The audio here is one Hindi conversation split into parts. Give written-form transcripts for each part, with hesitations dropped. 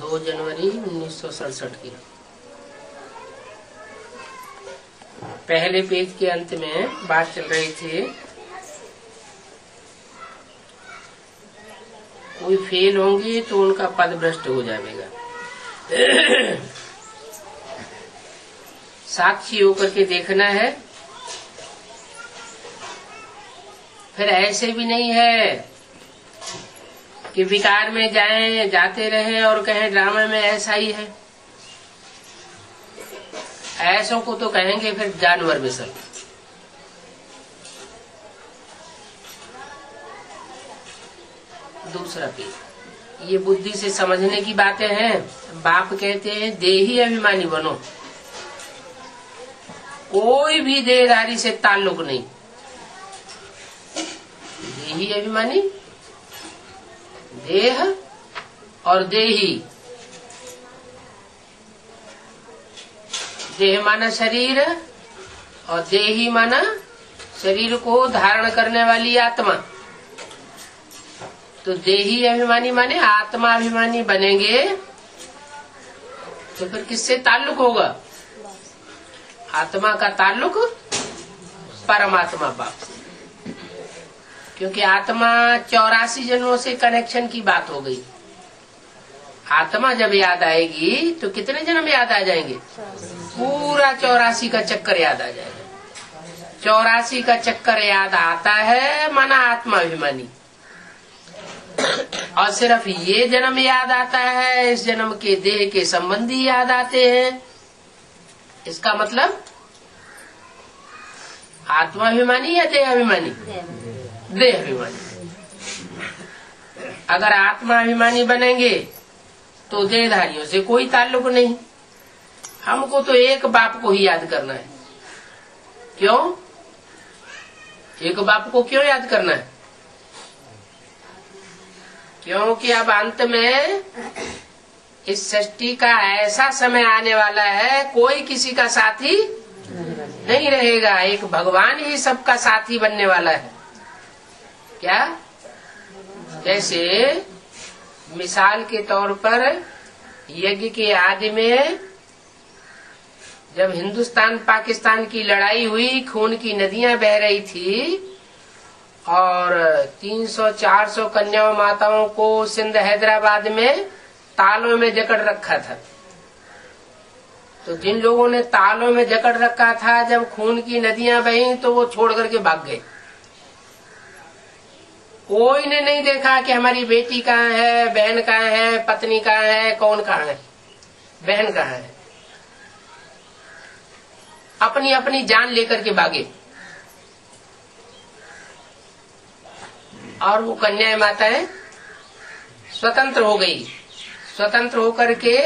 2 जनवरी 1967 की। पहले पेज के अंत में बात चल रही थी, कोई फेल होंगे तो उनका पद भ्रष्ट हो जाएगा। साक्षी होकर के देखना है। फिर ऐसे भी नहीं है कि विकार में जाते रहे और कहें ड्रामा में ऐसा ही है। ऐसों को तो कहेंगे फिर जानवर बिसल। दूसरा पेज, ये बुद्धि से समझने की बातें हैं। बाप कहते हैं देही अभिमानी बनो, कोई भी देहधारी से ताल्लुक नहीं। देही अभिमानी, देह और देही। देह माना शरीर और देही माना शरीर को धारण करने वाली आत्मा। तो देही अभिमानी माने आत्मा अभिमानी बनेंगे तो फिर किससे ताल्लुक होगा? आत्मा का ताल्लुक परमात्मा बाप से, क्योंकि आत्मा 84 जन्मों से कनेक्शन की बात हो गई। आत्मा जब याद आएगी तो कितने जन्म याद आ जाएंगे? पूरा 84 का चक्कर याद आ जाएगा। 84 का चक्कर याद आता है माना आत्मा अभिमानी। और सिर्फ ये जन्म याद आता है, इस जन्म के देह के संबंधी याद आते हैं। इसका मतलब आत्मा अभिमानी या देह अभिमानी? देह अभिमानी। अगर आत्मा अभिमानी बनेंगे तो देहधारियों से कोई ताल्लुक नहीं। हमको तो एक बाप को ही याद करना है। क्यों? एक बाप को क्यों याद करना है? क्योंकि अब अंत में इस सृष्टि का ऐसा समय आने वाला है, कोई किसी का साथी नहीं रहेगा। एक भगवान ही सबका साथी बनने वाला है। क्या? जैसे मिसाल के तौर पर यज्ञ के आदि में जब हिंदुस्तान पाकिस्तान की लड़ाई हुई, खून की नदियां बह रही थी और 300-400 कन्या माताओं को सिंध हैदराबाद में तालों में जकड़ रखा था। तो जिन लोगों ने तालों में जकड़ रखा था, जब खून की नदियां बही तो वो छोड़ करके भाग गए। कोई ने नहीं देखा कि हमारी बेटी कहाँ है, बहन कहाँ है, पत्नी कहाँ है, कौन कहाँ है, बहन कहाँ है। अपनी अपनी जान लेकर के भागे। और वो कन्याएं माताएं स्वतंत्र हो गई। स्वतंत्र होकर के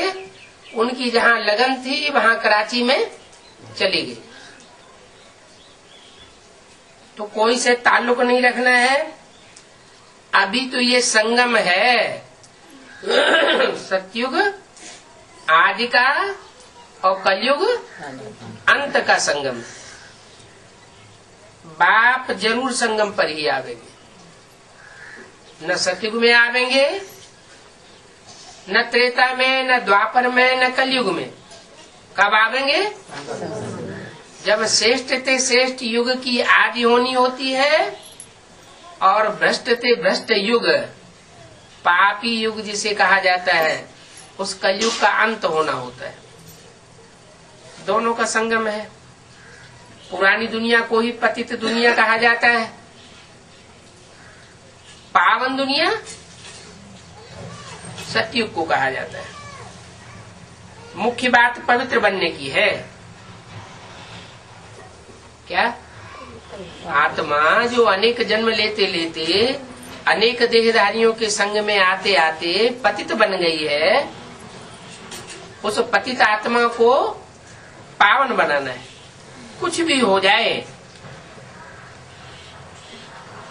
उनकी जहाँ लगन थी वहाँ कराची में चली गई। तो कोई से ताल्लुक नहीं रखना है। अभी तो ये संगम है, सतयुग आदि का और कलयुग अंत का संगम। बाप जरूर संगम पर ही आवेंगे। न सतयुग में आवेंगे, न त्रेता में, न द्वापर में, न कलयुग में। कब आवेंगे? जब श्रेष्ठ ते श्रेष्ठ युग की आदि होनी होती है और भ्रष्ट ते भ्रष्ट युग, पापी युग जिसे कहा जाता है, उस कलयुग का अंत होना होता है। दोनों का संगम है। पुरानी दुनिया को ही पतित दुनिया कहा जाता है। पावन दुनिया सतयुग को कहा जाता है। मुख्य बात पवित्र बनने की है। क्या? आत्मा जो अनेक जन्म लेते लेते अनेक देहधारियों के संग में आते आते पतित बन गई है, उस पतित आत्मा को पावन बनाना है। कुछ भी हो जाए,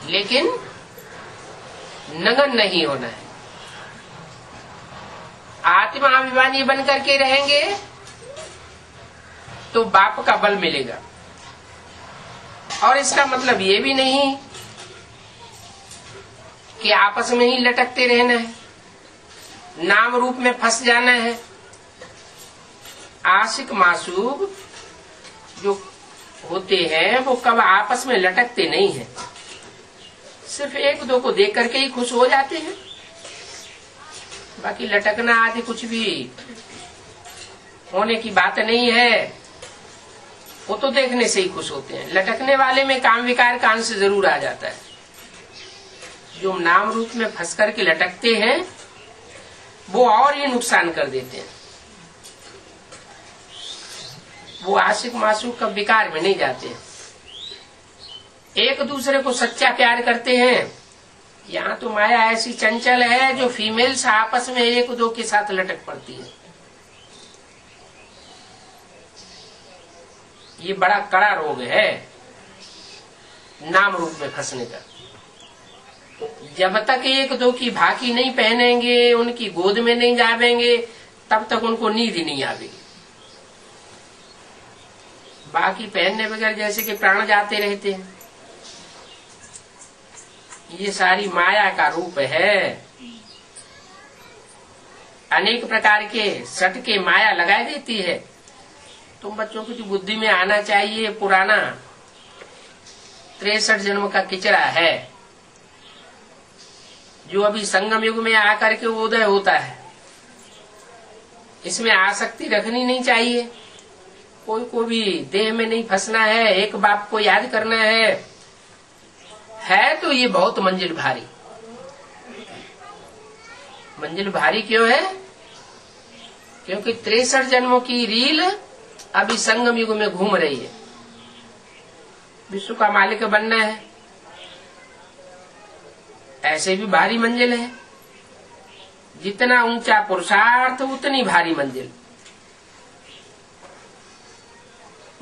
लेकिन नगन नहीं होना है। आत्मा अभिमानी बन करके रहेंगे तो बाप का बल मिलेगा। और इसका मतलब ये भी नहीं कि आपस में ही लटकते रहना है। नाम रूप में फंस जाना है। आशिक मासूक जो होते हैं वो कब आपस में लटकते नहीं हैं, सिर्फ एक दो को देख करके ही खुश हो जाते हैं। बाकी लटकना आदि कुछ भी होने की बात नहीं है, वो तो देखने से ही खुश होते हैं। लटकने वाले में काम विकार का अंश जरूर आ जाता है। जो नाम रूप में फंस करके लटकते हैं वो और ही नुकसान कर देते हैं। वो आशिक मासूक का विकार में नहीं जाते हैं, एक दूसरे को सच्चा प्यार करते हैं। यहाँ तो माया ऐसी चंचल है जो फीमेल्स आपस में एक दो के साथ लटक पड़ती है। ये बड़ा कड़ा रोग है नाम रूप में फंसने का। जब तक एक दो की भाकी नहीं पहनेंगे, उनकी गोद में नहीं जावेंगे, तब तक उनको नींद ही नहीं आवेगी। बाकी पहनने बगैर जैसे कि प्राण जाते रहते हैं। ये सारी माया का रूप है। अनेक प्रकार के सटके माया लगाई देती है। तुम बच्चों की बुद्धि में आना चाहिए, पुराना 63 जन्म का किचरा है जो अभी संगम युग में आकर के उदय होता है। इसमें आसक्ति रखनी नहीं चाहिए। कोई को भी देह में नहीं फंसना है, एक बाप को याद करना है तो ये बहुत मंजिल भारी। मंजिल भारी क्यों है? क्योंकि 63 जन्मों की रील अभी संगम युग में घूम रही है। विश्व का मालिक बनना है, ऐसे भी भारी मंजिल है। जितना ऊंचा पुरुषार्थ उतनी भारी मंजिल।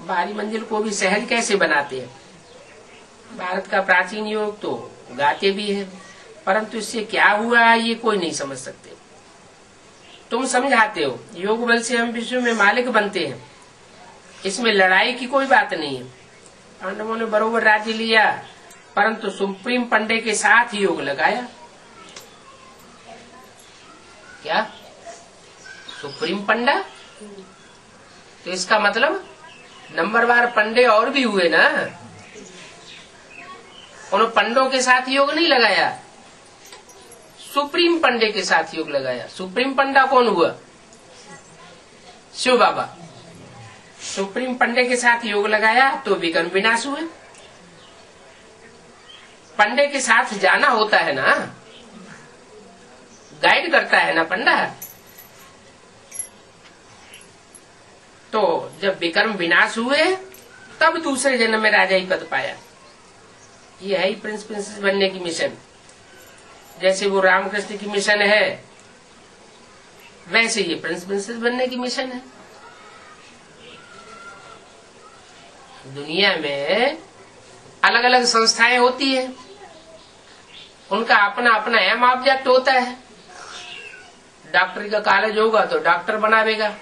भारी मंजिल को भी सहज कैसे बनाते हैं? भारत का प्राचीन योग तो गाते भी है, परंतु इससे क्या हुआ ये कोई नहीं समझ सकते। तुम समझाते हो योग बल से हम विश्व में मालिक बनते हैं, इसमें लड़ाई की कोई बात नहीं है। पांडवों ने बरोबर राज्य लिया, परंतु सुप्रीम पंडे के साथ योग लगाया। क्या सुप्रीम पंडा? तो इसका मतलब नंबरवार पंडे और भी हुए ना। उन्होंने पंडों के साथ योग नहीं लगाया, सुप्रीम पंडे के साथ योग लगाया। सुप्रीम पंडा कौन हुआ? शिव बाबा। सुप्रीम पंडे के साथ योग लगाया तो विकर्म विनाश हुए। पंडे के साथ जाना होता है ना, गाइड करता है ना पंडा। तो जब विकर्म विनाश हुए तब दूसरे जन्म में राजा ही पद पाया। ये है ही प्रिंस प्रिंसेस बनने की मिशन। जैसे वो रामकृष्ण की मिशन है, वैसे ये प्रिंस प्रिंसेस बनने की मिशन है। दुनिया में अलग अलग संस्थाएं होती है, उनका अपना अपना एम ऑब्जेक्ट होता है। डॉक्टरी का कॉलेज होगा तो डॉक्टर बनावेगा,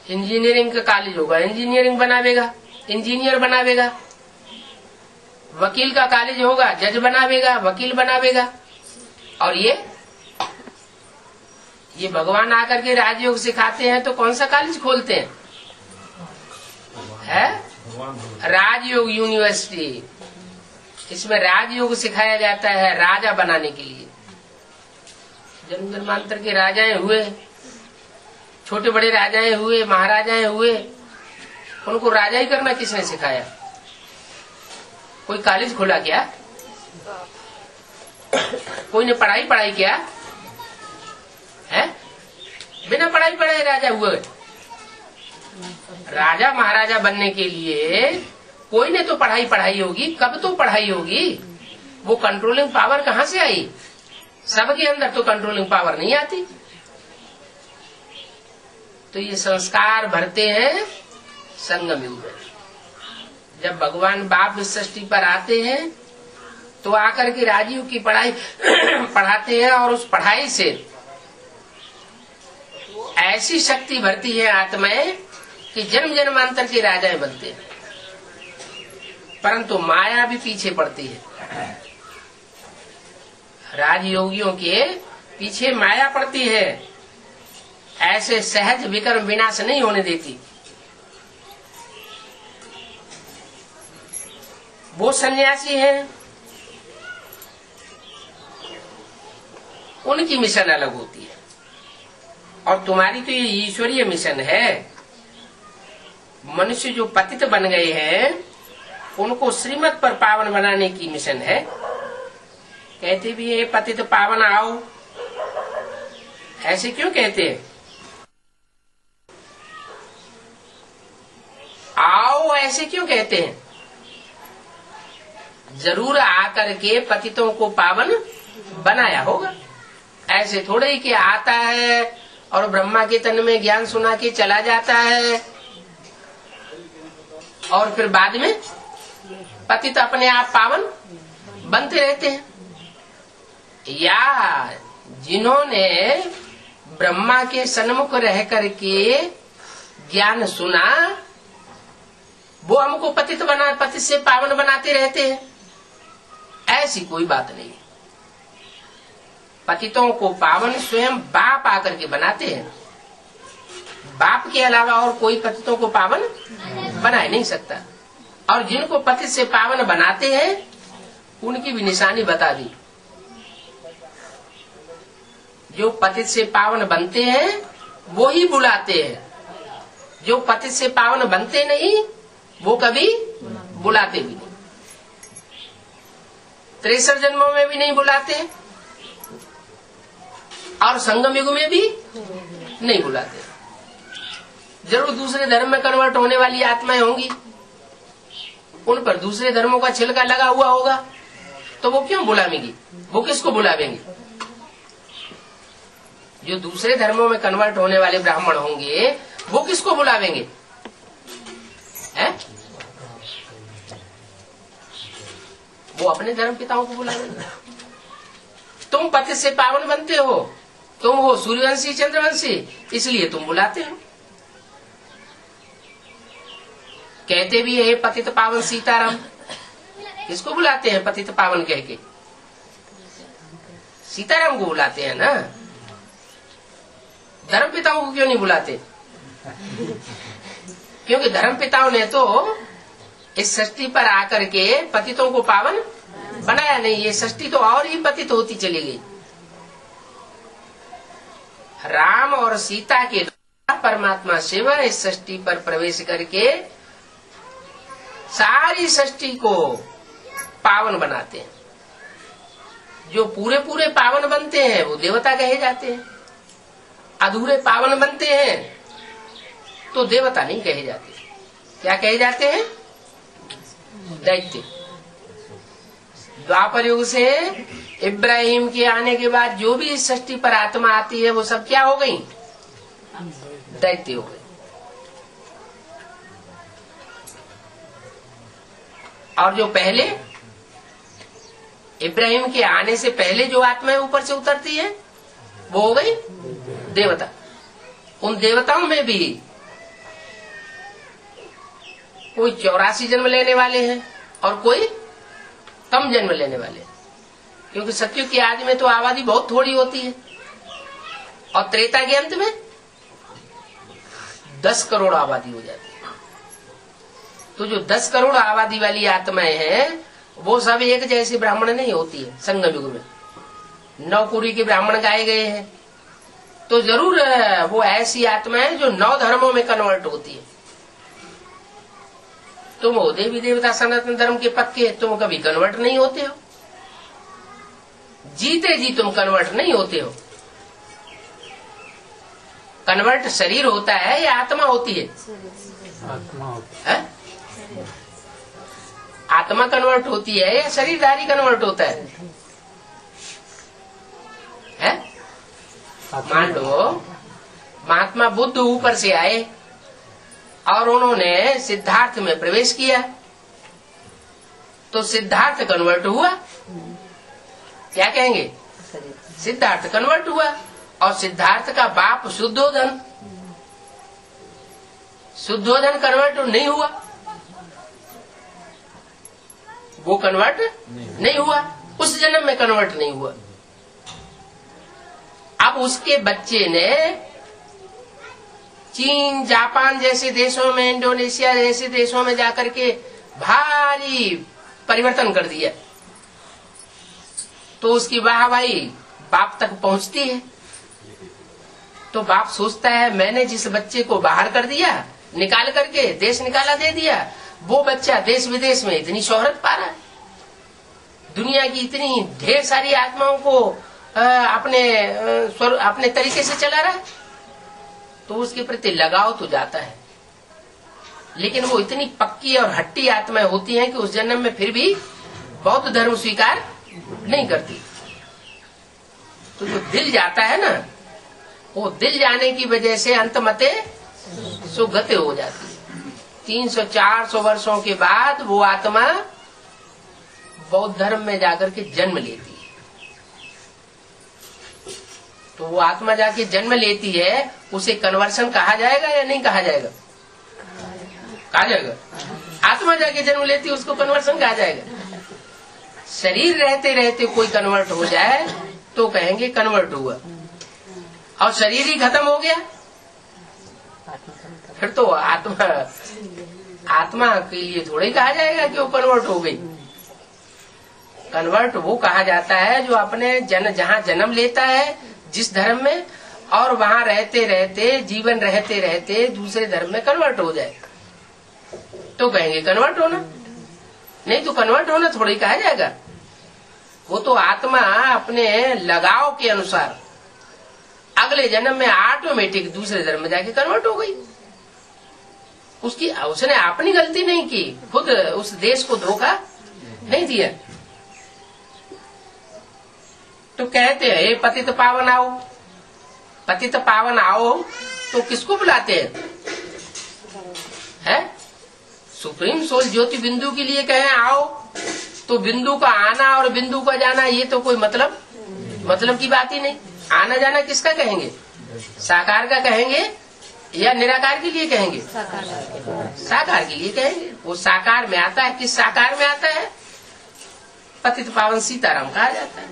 इंजीनियरिंग का कॉलेज होगा इंजीनियरिंग बनावेगा, इंजीनियर बनावेगा। वकील का कॉलेज होगा जज बनावेगा, वकील बनावेगा। और ये भगवान आकर के राजयोग सिखाते हैं तो कौन सा कॉलेज खोलते हैं? है राजयोग यूनिवर्सिटी। इसमें राजयोग सिखाया जाता है राजा बनाने के लिए। जन्म जन्मांतर के राजाएं हुए, छोटे बड़े राजाएं हुए, महाराजाएं हुए, उनको राजा ही करना किसने सिखाया? कोई कॉलेज खोला क्या? कोई ने पढ़ाई किया है? बिना पढ़ाई पढ़ाए राजा हुए। राजा महाराजा बनने के लिए कोई ने तो पढ़ाई होगी। कब तो पढ़ाई होगी? वो कंट्रोलिंग पावर कहाँ से आई? सबके अंदर तो कंट्रोलिंग पावर नहीं आती। तो ये संस्कार भरते हैं संगम युग में। जब भगवान बाप इस सृष्टि पर आते हैं तो आकर के राजयोग की पढ़ाई पढ़ाते हैं, और उस पढ़ाई से ऐसी शक्ति भरती है आत्माएं कि जन्म जन्मांतर के राजाएं बनते हैं। परंतु माया भी पीछे पड़ती है। राजयोगियों के पीछे माया पड़ती है, ऐसे सहज विकर्म विनाश नहीं होने देती। वो सन्यासी हैं, उनकी मिशन अलग होती है, और तुम्हारी तो ये ईश्वरीय मिशन है। मनुष्य जो पतित बन गए हैं उनको श्रीमत पर पावन बनाने की मिशन है। कहते भी है पतित पावन आओ, ऐसे क्यों कहते हैं? आओ ऐसे क्यों कहते हैं? जरूर आकर के पतितों को पावन बनाया होगा। ऐसे थोड़े ही कि आता है और ब्रह्मा के तन में ज्ञान सुना के चला जाता है और फिर बाद में पतित अपने आप पावन बनते रहते हैं। या जिन्होंने ब्रह्मा के सन्मुख रह करके ज्ञान सुना, वो हमको पतित से पावन बनाते रहते हैं, ऐसी कोई बात नहीं। पतितों को पावन स्वयं बाप आकर के बनाते हैं। बाप के अलावा और कोई पतितों को पावन बना ही नहीं सकता। और जिनको पतित से पावन बनाते हैं उनकी भी निशानी बता दी। जो पतित से पावन बनते हैं वो ही बुलाते हैं, जो पतित से पावन बनते नहीं वो कभी बुलाते भी नहीं। 63 जन्मों में भी नहीं बुलाते और संगम युग में भी नहीं बुलाते। जरूर दूसरे धर्म में कन्वर्ट होने वाली आत्माएं होंगी, उन पर दूसरे धर्मों का छिलका लगा हुआ होगा, तो वो क्यों बुलावेंगी? वो किसको बुलावेंगी? जो दूसरे धर्मों में कन्वर्ट होने वाले ब्राह्मण होंगे वो किसको बुलावेंगे? है? वो अपने धर्म पिताओं को बुलावेंगे। तुम पति से पावन बनते हो, तुम हो सूर्यवंशी चंद्रवंशी, इसलिए तुम बुलाते हो। कहते भी है पतित पावन सीताराम, किसको बुलाते हैं पतित पावन कह के? सीताराम को बुलाते हैं ना। धर्म पिताओं को क्यों नहीं बुलाते? क्योंकि धर्म पिताओं ने तो इस सृष्टि पर आकर के पतितों को पावन बनाया नहीं। ये सृष्टि तो और ही पतित होती चली गई। राम और सीता के द्वारा परमात्मा शिव इस सृष्टि पर प्रवेश करके सारी सृष्टि को पावन बनाते हैं। जो पूरे पूरे पावन बनते हैं वो देवता कहे जाते हैं, अधूरे पावन बनते हैं तो देवता नहीं कहे जाते। क्या कहे जाते हैं? दैत्य। द्वापर युग से इब्राहिम के आने के बाद जो भी इस सृष्टि पर आत्मा आती है वो सब क्या हो गई? दैत्य हो गई। और जो पहले इब्राहिम के आने से पहले जो आत्माएं ऊपर से उतरती है वो हो गई देवता। उन देवताओं में भी कोई 84 जन्म लेने वाले हैं और कोई कम जन्म लेने वाले हैं, क्योंकि सतयुग की आदि में तो आबादी बहुत थोड़ी होती है और त्रेता के अंत में 10 करोड़ आबादी हो जाती है। तो जो 10 करोड़ आबादी वाली आत्माएं हैं वो सब एक जैसी ब्राह्मण नहीं होती है। संगम युग में 9 कुरी के ब्राह्मण गाए गए हैं, तो जरूर वो ऐसी आत्माएं जो 9 धर्मों में कन्वर्ट होती है। तुम हो देवी देवता सनातन धर्म के पक्के, तुम कभी कन्वर्ट नहीं होते हो। जीते जी तुम कन्वर्ट नहीं होते हो। कन्वर्ट शरीर होता है या आत्मा होती है? आत्मा कन्वर्ट होती है या शरीरधारी कन्वर्ट होता है? मान लो महात्मा बुद्ध ऊपर से आए और उन्होंने सिद्धार्थ में प्रवेश किया, तो सिद्धार्थ कन्वर्ट हुआ। क्या कहेंगे? सिद्धार्थ कन्वर्ट हुआ। और सिद्धार्थ का बाप शुद्धोधन, शुद्धोधन कन्वर्ट नहीं हुआ। वो कन्वर्ट नहीं हुआ, उस जन्म में कन्वर्ट नहीं हुआ। अब उसके बच्चे ने चीन, जापान जैसे देशों में, इंडोनेशिया जैसे देशों में जाकर के भारी परिवर्तन कर दिया, तो उसकी वाहवाही बाप तक पहुंचती है। तो बाप सोचता है मैंने जिस बच्चे को बाहर कर दिया, निकाल करके देश निकाला दे दिया, वो बच्चा देश विदेश में इतनी शोहरत पा रहा है, दुनिया की इतनी ढेर सारी आत्माओं को अपने तरीके से चला रहा है, तो उसके प्रति लगाव तो जाता है। लेकिन वो इतनी पक्की और हट्टी आत्माएं होती हैं कि उस जन्म में फिर भी बौद्ध धर्म स्वीकार नहीं करती। तो जो दिल जाता है ना, वो दिल जाने की वजह से अंतमते सुगते हो जाती है। 300-400 वर्षों के बाद वो आत्मा बौद्ध धर्म में जाकर के जन्म लेती है। तो वो आत्मा जाके जन्म लेती है, उसे कन्वर्सन कहा जाएगा या नहीं कहा जाएगा? कहा जाएगा। आत्मा जाके जन्म लेती है, उसको कन्वर्सन कहा जाएगा। शरीर रहते रहते कोई कन्वर्ट हो जाए तो कहेंगे कन्वर्ट हुआ, और शरीर ही खत्म हो गया फिर तो आत्मा के लिए थोड़ा ही कहा जाएगा कि वो कन्वर्ट हो गई। कन्वर्ट वो कहा जाता है जो अपने जहाँ जन्म लेता है जिस धर्म में, और वहाँ रहते रहते, जीवन रहते रहते दूसरे धर्म में कन्वर्ट हो जाए तो कहेंगे कन्वर्ट होना। नहीं तो कन्वर्ट होना थोड़ा ही कहा जाएगा। वो तो आत्मा अपने लगाव के अनुसार अगले जन्म में ऑटोमेटिक दूसरे धर्म में जाके कन्वर्ट हो गई। उसने अपनी गलती नहीं की, खुद उस देश को धोखा नहीं दिया। तो कहते हैं पतित पावन आओ, पतित पावन आओ, तो किसको बुलाते हैं? सुप्रीम सोल ज्योति बिंदु के लिए कहें आओ, तो बिंदु का आना और बिंदु का जाना ये तो कोई मतलब की बात ही नहीं। आना जाना किसका कहेंगे? साकार का कहेंगे या निराकार के लिए कहेंगे? साकार के लिए कहेंगे। वो साकार में आता है। किस साकार में आता है? पतित पावन सीताराम कहा जाता है।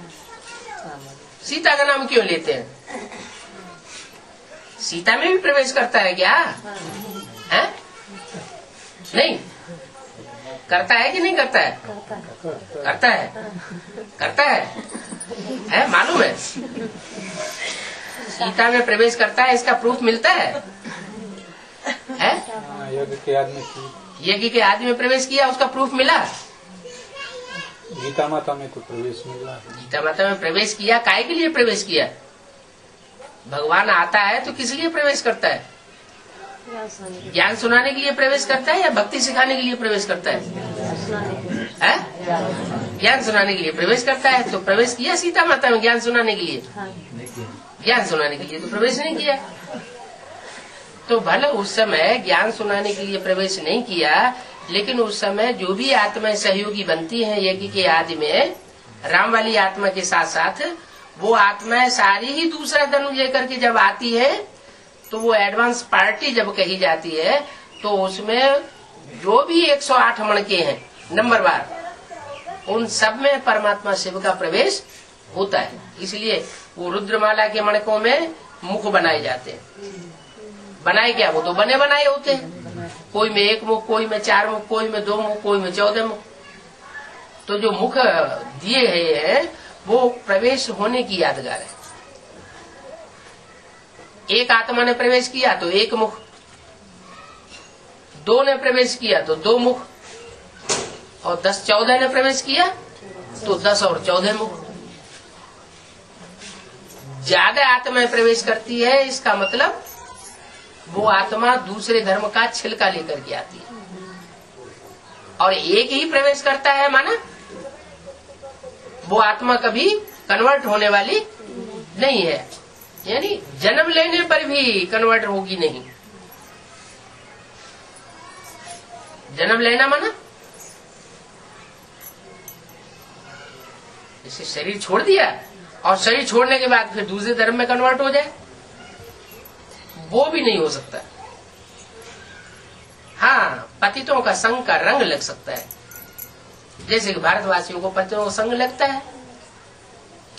सीता का नाम क्यों लेते हैं? सीता में भी प्रवेश करता है क्या? है? नहीं करता है कि नहीं करता है? करता है, करता है मालूम है? सीता में प्रवेश करता है, इसका प्रूफ मिलता है? यज्ञ के आदि में प्रवेश किया, उसका प्रूफ मिला? गीता माता में तो प्रवेश मिला। गीता माता में प्रवेश किया, काय के लिए प्रवेश किया? भगवान आता है तो किस लिए प्रवेश करता है? ज्ञान सुनाने के लिए प्रवेश करता है या भक्ति सिखाने के लिए प्रवेश करता है? ज्ञान सुनाने के लिए प्रवेश करता है। तो प्रवेश किया सीता माता में ज्ञान सुनाने के लिए? ज्ञान सुनाने के लिए तो प्रवेश नहीं किया। तो भले उस समय ज्ञान सुनाने के लिए प्रवेश नहीं किया, लेकिन उस समय जो भी आत्माएं सहयोगी बनती हैं यज्ञ के आदि में, राम वाली आत्मा के साथ साथ वो आत्माएं सारी ही दूसरा जन्म लेकर के जब आती है, तो वो एडवांस पार्टी जब कही जाती है, तो उसमें जो भी 108 मणके हैं नंबरवार, उन सब में परमात्मा शिव का प्रवेश होता है। इसलिए वो रुद्रमाला के मणकों में मुख बनाए जाते हैं। बनाए क्या? वो तो बने बनाए होते हैं। कोई में 1 मुख, कोई में 4 मुख, कोई में 2 मुख, कोई में 14 मुख। तो जो मुख दिए हैं वो प्रवेश होने की यादगार है। एक आत्मा ने प्रवेश किया तो 1 मुख, 2 ने प्रवेश किया तो 2 मुख, और 10-14 ने प्रवेश किया तो 10 और 14 मुख। ज्यादा आत्माएं प्रवेश करती है, इसका मतलब वो आत्मा दूसरे धर्म का छिलका लेकर के आती है। और एक ही प्रवेश करता है माना, वो आत्मा कभी कन्वर्ट होने वाली नहीं है। यानी जन्म लेने पर भी कन्वर्ट होगी नहीं। जन्म लेना माना जैसे शरीर छोड़ दिया और शरीर छोड़ने के बाद फिर दूसरे धर्म में कन्वर्ट हो जाए, वो भी नहीं हो सकता। हाँ, पतितों का संग का रंग लग सकता है, जैसे कि भारतवासियों को पतितों का संग लगता है।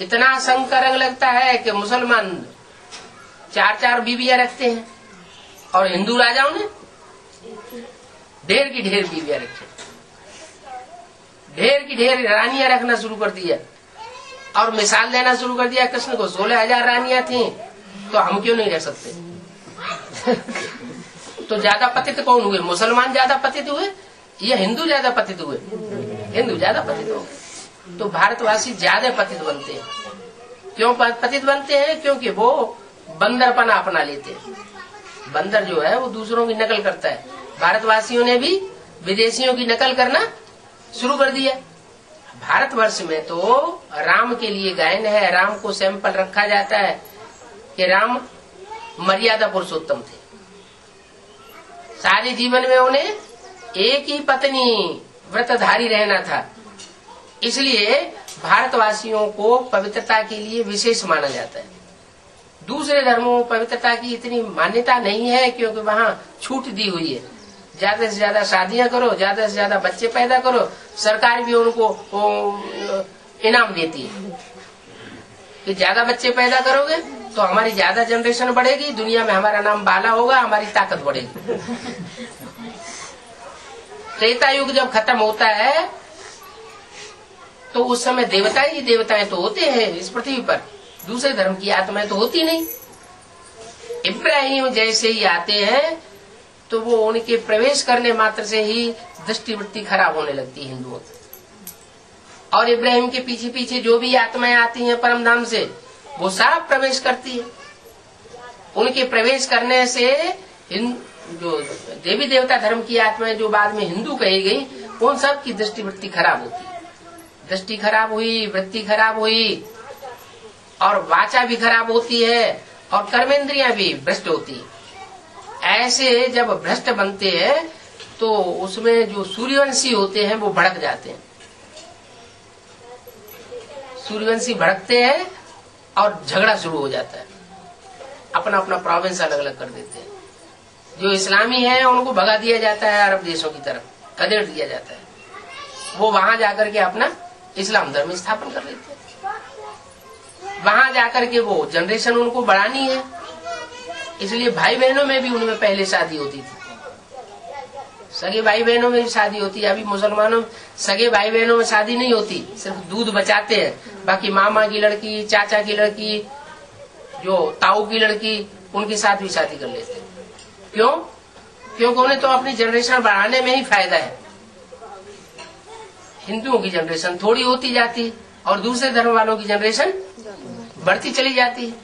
इतना संग का रंग लगता है कि मुसलमान 4-4 बीवियां रखते हैं और हिंदू राजाओं ने ढेर की ढेर बीवियां रखी, ढेर की ढेर रानियां रखना शुरू कर दिया और मिसाल देना शुरू कर दिया। कृष्ण को 16,000 रानियां थी तो हम क्यों नहीं रह सकते? तो ज्यादा पतित कौन हुए? मुसलमान ज्यादा पतित हुए या हिंदू ज्यादा पतित हुए? हिंदू ज्यादा पतित हो गए। तो भारतवासी ज्यादा पतित बनते हैं। क्यों पतित बनते हैं? क्योंकि वो बंदरपना अपना लेते हैं। बंदर जो है वो दूसरों की नकल करता है। भारतवासियों ने भी विदेशियों की नकल करना शुरू कर दिया। भारतवर्ष में तो राम के लिए गायन है, राम को सैंपल रखा जाता है कि राम मर्यादा पुरुषोत्तम थे। सारे जीवन में उन्हें एक ही पत्नी व्रतधारी रहना था, इसलिए भारतवासियों को पवित्रता के लिए विशेष माना जाता है। दूसरे धर्मों में पवित्रता की इतनी मान्यता नहीं है, क्योंकि वहाँ छूट दी हुई है। ज्यादा से ज्यादा शादियां करो, ज्यादा से ज्यादा बच्चे पैदा करो, सरकार भी उनको इनाम देती है कि ज्यादा बच्चे पैदा करोगे तो हमारी ज्यादा जनरेशन बढ़ेगी, दुनिया में हमारा नाम बाला होगा, हमारी ताकत बढ़ेगी। त्रेता युग जब खत्म होता है तो उस समय देवताएं ही देवताएं तो होते हैं इस पृथ्वी पर, दूसरे धर्म की आत्माएं तो होती नहीं। इब्राहिम जैसे ही आते हैं तो वो उनके प्रवेश करने मात्र से ही दृष्टिवृत्ति खराब होने लगती है हिंदुओं की। और इब्राहिम के पीछे पीछे जो भी आत्माएं आती हैं परम धाम से, वो सब प्रवेश करती है। उनके प्रवेश करने से जो देवी देवता धर्म की आत्माएं जो बाद में हिंदू कही गई, उन सब की दृष्टिवृत्ति खराब होती है। दृष्टि खराब हुई, वृत्ति खराब हुई और वाचा भी खराब होती है और कर्मेंद्रियां भी भ्रष्ट होती है। ऐसे जब भ्रष्ट बनते हैं तो उसमें जो सूर्यवंशी होते हैं वो भड़क जाते हैं। सूर्यवंशी भड़कते हैं और झगड़ा शुरू हो जाता है, अपना अपना प्रोविंस अलग अलग कर देते हैं। जो इस्लामी है उनको भगा दिया जाता है अरब देशों की तरफ, खदेड़ दिया जाता है। वो वहां जाकर के अपना इस्लाम धर्म स्थापन कर लेते हैं। वहां जाकर के वो जनरेशन उनको बढ़ानी है, इसलिए भाई बहनों में भी उनमें पहले शादी होती थी। सगे भाई बहनों में भी शादी होती है। अभी मुसलमानों में सगे भाई बहनों में शादी नहीं होती, सिर्फ दूध बचाते हैं। बाकी मामा की लड़की, चाचा की लड़की, जो ताऊ की लड़की, उनके साथ भी शादी कर लेते हैं। क्यों? क्योंकि उन्हें तो अपनी जनरेशन बढ़ाने में ही फायदा है। हिंदुओं की जनरेशन थोड़ी होती जाती और दूसरे धर्म वालों की जनरेशन बढ़ती चली जाती है।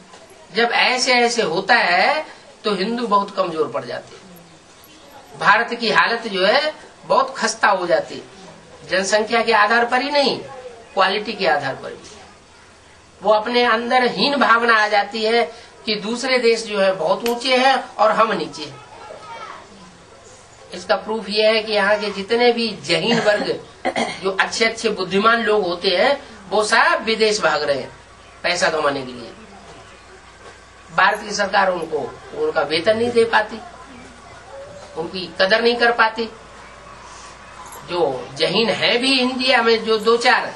जब ऐसे ऐसे होता है तो हिंदू बहुत कमजोर पड़ जाते हैं। भारत की हालत जो है बहुत खस्ता हो जाती है। जनसंख्या के आधार पर ही नहीं, क्वालिटी के आधार पर भी। वो अपने अंदर हीन भावना आ जाती है कि दूसरे देश जो है बहुत ऊंचे हैं और हम नीचे हैं। इसका प्रूफ ये है कि यहाँ के जितने भी जहीन वर्ग, जो अच्छे अच्छे बुद्धिमान लोग होते हैं, वो सब विदेश भाग रहे हैं पैसा कमाने के लिए। भारत की सरकार उनको उनका वेतन नहीं दे पाती, उनकी कदर नहीं कर पाती। जो जहीन है भी इंडिया में जो 2-4,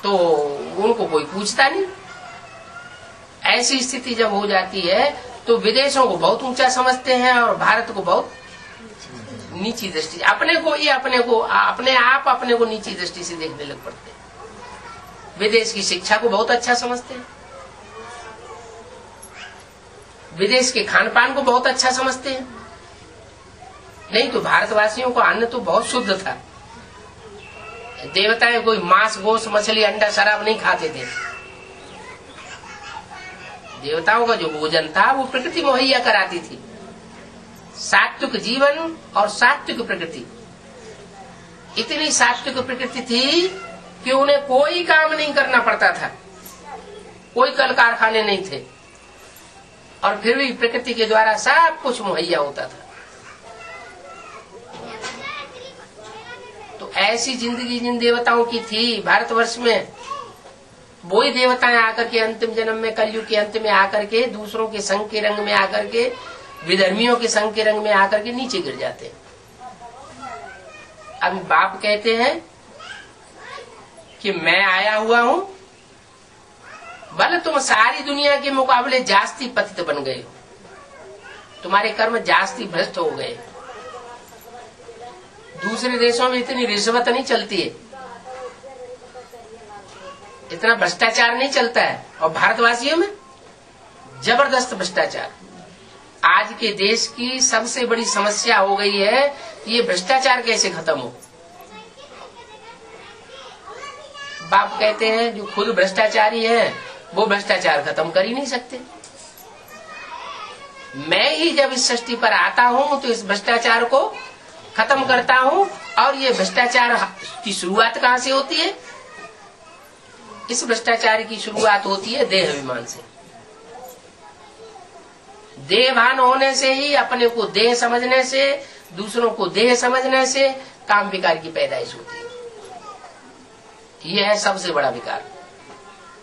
तो उनको कोई पूछता नहीं। ऐसी स्थिति जब हो जाती है तो विदेशों को बहुत ऊंचा समझते हैं और भारत को बहुत नीची दृष्टि, अपने को नीची दृष्टि से देखने लग पड़ते हैं। विदेश की शिक्षा को बहुत अच्छा समझते हैं, विदेश के खान पान को बहुत अच्छा समझते हैं। नहीं तो भारतवासियों को अन्न तो बहुत शुद्ध था। देवताएं कोई मांस, गोश्त, मछली, अंडा, शराब नहीं खाते थे। देवताओं का जो भोजन था वो प्रकृति मुहैया कराती थी। सात्विक जीवन और सात्विक प्रकृति, इतनी सात्विक प्रकृति थी कि उन्हें कोई काम नहीं करना पड़ता था, कोई कल कारखाने नहीं थे और फिर भी प्रकृति के द्वारा सब कुछ मुहैया होता था। तो ऐसी जिंदगी जिन देवताओं की थी भारतवर्ष में, वही देवताएं आकर के अंतिम जन्म में, कलयुग के अंत में आकर के दूसरों के संग के रंग में आकर के, विधर्मियों के संग के रंग में आकर के नीचे गिर जाते हैं। अभी बाप कहते हैं कि मैं आया हुआ हूं भले तुम सारी दुनिया के मुकाबले जास्ती पतित बन गए हो, तुम्हारे कर्म जास्ती भ्रष्ट हो गए। दूसरे देशों में इतनी रिश्वत नहीं चलती है, इतना भ्रष्टाचार नहीं चलता है, और भारतवासियों में जबरदस्त भ्रष्टाचार। आज के देश की सबसे बड़ी समस्या हो गई है ये भ्रष्टाचार कैसे खत्म हो। बाप कहते हैं जो खुद भ्रष्टाचारी है वो भ्रष्टाचार खत्म कर ही नहीं सकते। मैं ही जब इस सृष्टि पर आता हूँ तो इस भ्रष्टाचार को खत्म करता हूँ। और ये भ्रष्टाचार की शुरुआत कहाँ से होती है? इस भ्रष्टाचार की शुरुआत होती है देह अभिमान से। देहभान होने से ही, अपने को देह समझने से, दूसरों को देह समझने से काम विकार की पैदाइश होती है। यह है सबसे बड़ा विकार।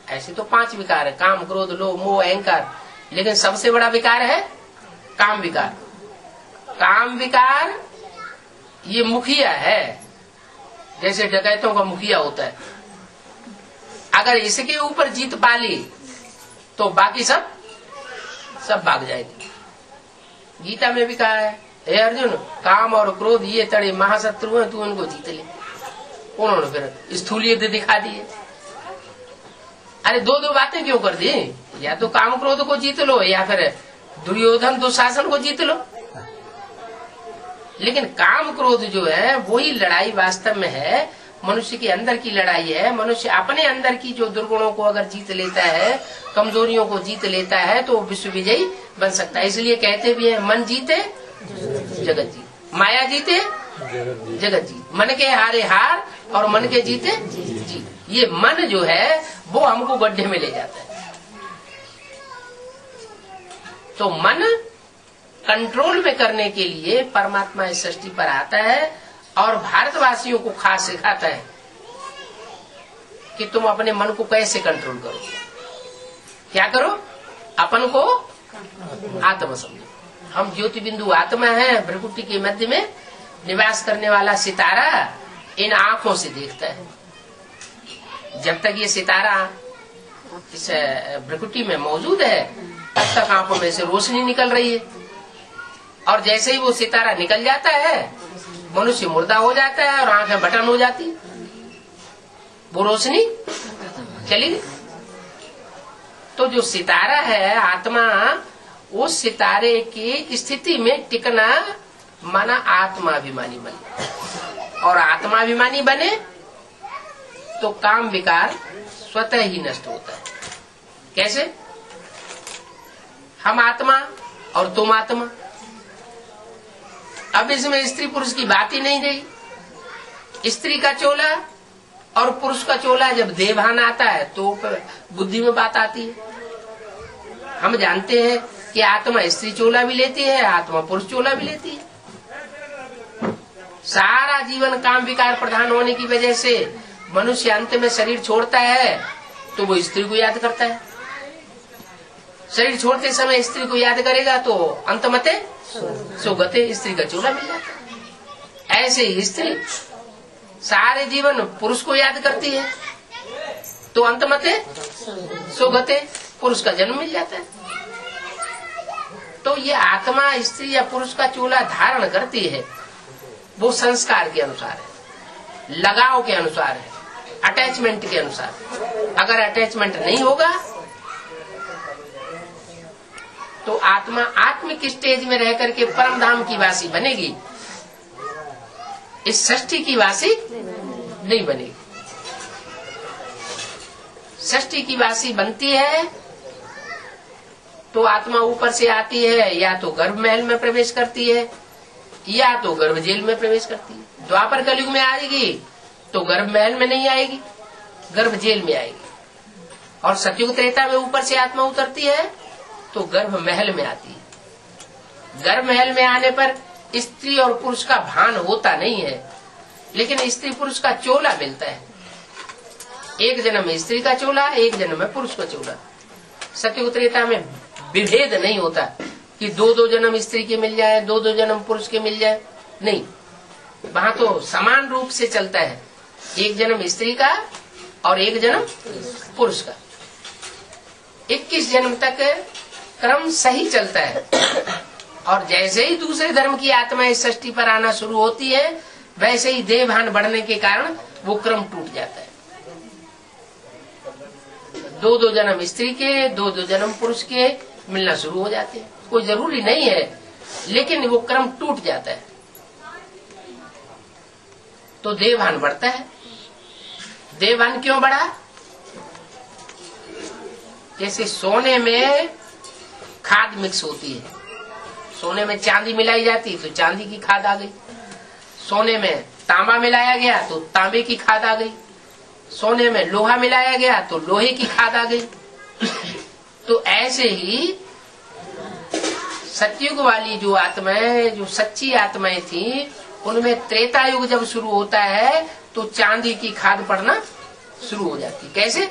ऐसे तो 5 विकार है, काम क्रोध लोभ मोह अहंकार, लेकिन सबसे बड़ा विकार है काम विकार। काम विकार ये मुखिया है, जैसे डकैतों का मुखिया होता है। अगर इसके ऊपर जीत पा ली तो बाकी सब भाग जाएंगे। गीता में भी कहा है, हे अर्जुन, काम और क्रोध ये तड़े महाशत्रु हैं, तू उनको जीत ले। उन्होंने फिर स्थूल युद्ध दिखा दिए। अरे 2 बातें क्यों कर दी? या तो काम क्रोध को जीत लो या फिर दुर्योधन दुशासन को जीत लो। लेकिन काम क्रोध जो है वही लड़ाई वास्तव में है, मनुष्य के अंदर की लड़ाई है। मनुष्य अपने अंदर की जो दुर्गुणों को अगर जीत लेता है, कमजोरियों को जीत लेता है, तो विश्व विजयी बन सकता है। इसलिए कहते भी है, मन जीते जगत जीत, माया जीते जगत जीत, मन के हारे हार और मन के जीते जीत। ये मन जो है वो हमको गड्ढे में ले जाता है। तो मन कंट्रोल में करने के लिए परमात्मा इस सृष्टि पर आता है और भारतवासियों को खास सिखाता है कि तुम अपने मन को कैसे कंट्रोल करो। क्या करो? अपन को आत्मा समझो। हम ज्योति बिंदु आत्मा है, भ्रकुटी के मध्य में निवास करने वाला सितारा इन आंखों से देखता है। जब तक ये सितारा इस भ्रकुटी में मौजूद है तब तक आंखों में से रोशनी निकल रही है, और जैसे ही वो सितारा निकल जाता है मनुष्य मुर्दा हो जाता है और आंखें बटन हो जाती है, वो रोशनी चली गई। तो जो सितारा है आत्मा, उस सितारे की स्थिति में टिकना माना आत्माभिमानी बने, और आत्माभिमानी बने तो काम विकार स्वतः ही नष्ट होता है। कैसे? हम आत्मा और तुम आत्मा। अब इसमें स्त्री पुरुष की बात ही नहीं रही। स्त्री का चोला और पुरुष का चोला जब देहभान आता है तो बुद्धि में बात आती है। हम जानते हैं कि आत्मा स्त्री चोला भी लेती है, आत्मा पुरुष चोला भी लेती है। सारा जीवन काम विकार प्रधान होने की वजह से मनुष्य अंत में शरीर छोड़ता है तो वो स्त्री को याद करता है। शरीर छोड़ते समय स्त्री को याद करेगा तो अंतमते सुगते, स्त्री का चोला मिल जाता है। ऐसे ही स्त्री सारे जीवन पुरुष को याद करती है तो अंतमते सुगते, पुरुष का जन्म मिल जाता है। तो ये आत्मा स्त्री या पुरुष का चोला धारण करती है, वो संस्कार के अनुसार है, लगाव के अनुसार है, अटैचमेंट के अनुसार। अगर अटैचमेंट नहीं होगा तो आत्मा आत्मिक स्टेज में रह करके परम धाम की वासी बनेगी, इस सृष्टि की वासी नहीं बनेगी। सृष्टि की वासी बनती है तो आत्मा ऊपर से आती है, या तो गर्भ महल में प्रवेश करती है या तो गर्भ जेल में प्रवेश करती है। द्वापर कलयुग में आएगी तो गर्भ महल में नहीं आएगी, गर्भ जेल में आएगी। और सतयुग त्रेता में ऊपर से आत्मा उतरती है तो गर्भ महल में आती है। गर्भ महल में आने पर स्त्री और पुरुष का भान होता नहीं है, लेकिन स्त्री पुरुष का चोला मिलता है। एक जन्म में स्त्री का चोला, एक जन्म में पुरुष का चोला। सतयुग त्रेता में विभेद नहीं होता कि 2-2 जन्म स्त्री के मिल जाए, 2-2 जन्म पुरुष के मिल जाए, नहीं। वहाँ तो समान रूप से चलता है, एक जन्म स्त्री का और एक जन्म पुरुष का। 21 जन्म तक क्रम सही चलता है, और जैसे ही दूसरे धर्म की आत्माएं इस सृष्टि पर आना शुरू होती है, वैसे ही देह भान बढ़ने के कारण वो क्रम टूट जाता है। 2-2 जन्म स्त्री के, 2-2 जन्म पुरुष के मिलना शुरू हो जाते हैं। कोई जरूरी नहीं है, लेकिन वो क्रम टूट जाता है तो देवभान बढ़ता है। देवभान क्यों बढ़ा? जैसे सोने में खाद मिक्स होती है, सोने में चांदी मिलाई जाती तो चांदी की खाद आ गई, सोने में तांबा मिलाया गया तो तांबे की खाद आ गई, सोने में लोहा मिलाया गया तो लोहे की खाद आ गई। तो ऐसे ही सतयुग वाली जो आत्माएं, जो सच्ची आत्माएं थी, उनमें त्रेता युग जब शुरू होता है तो चांदी की खाद पड़ना शुरू हो जाती। कैसे?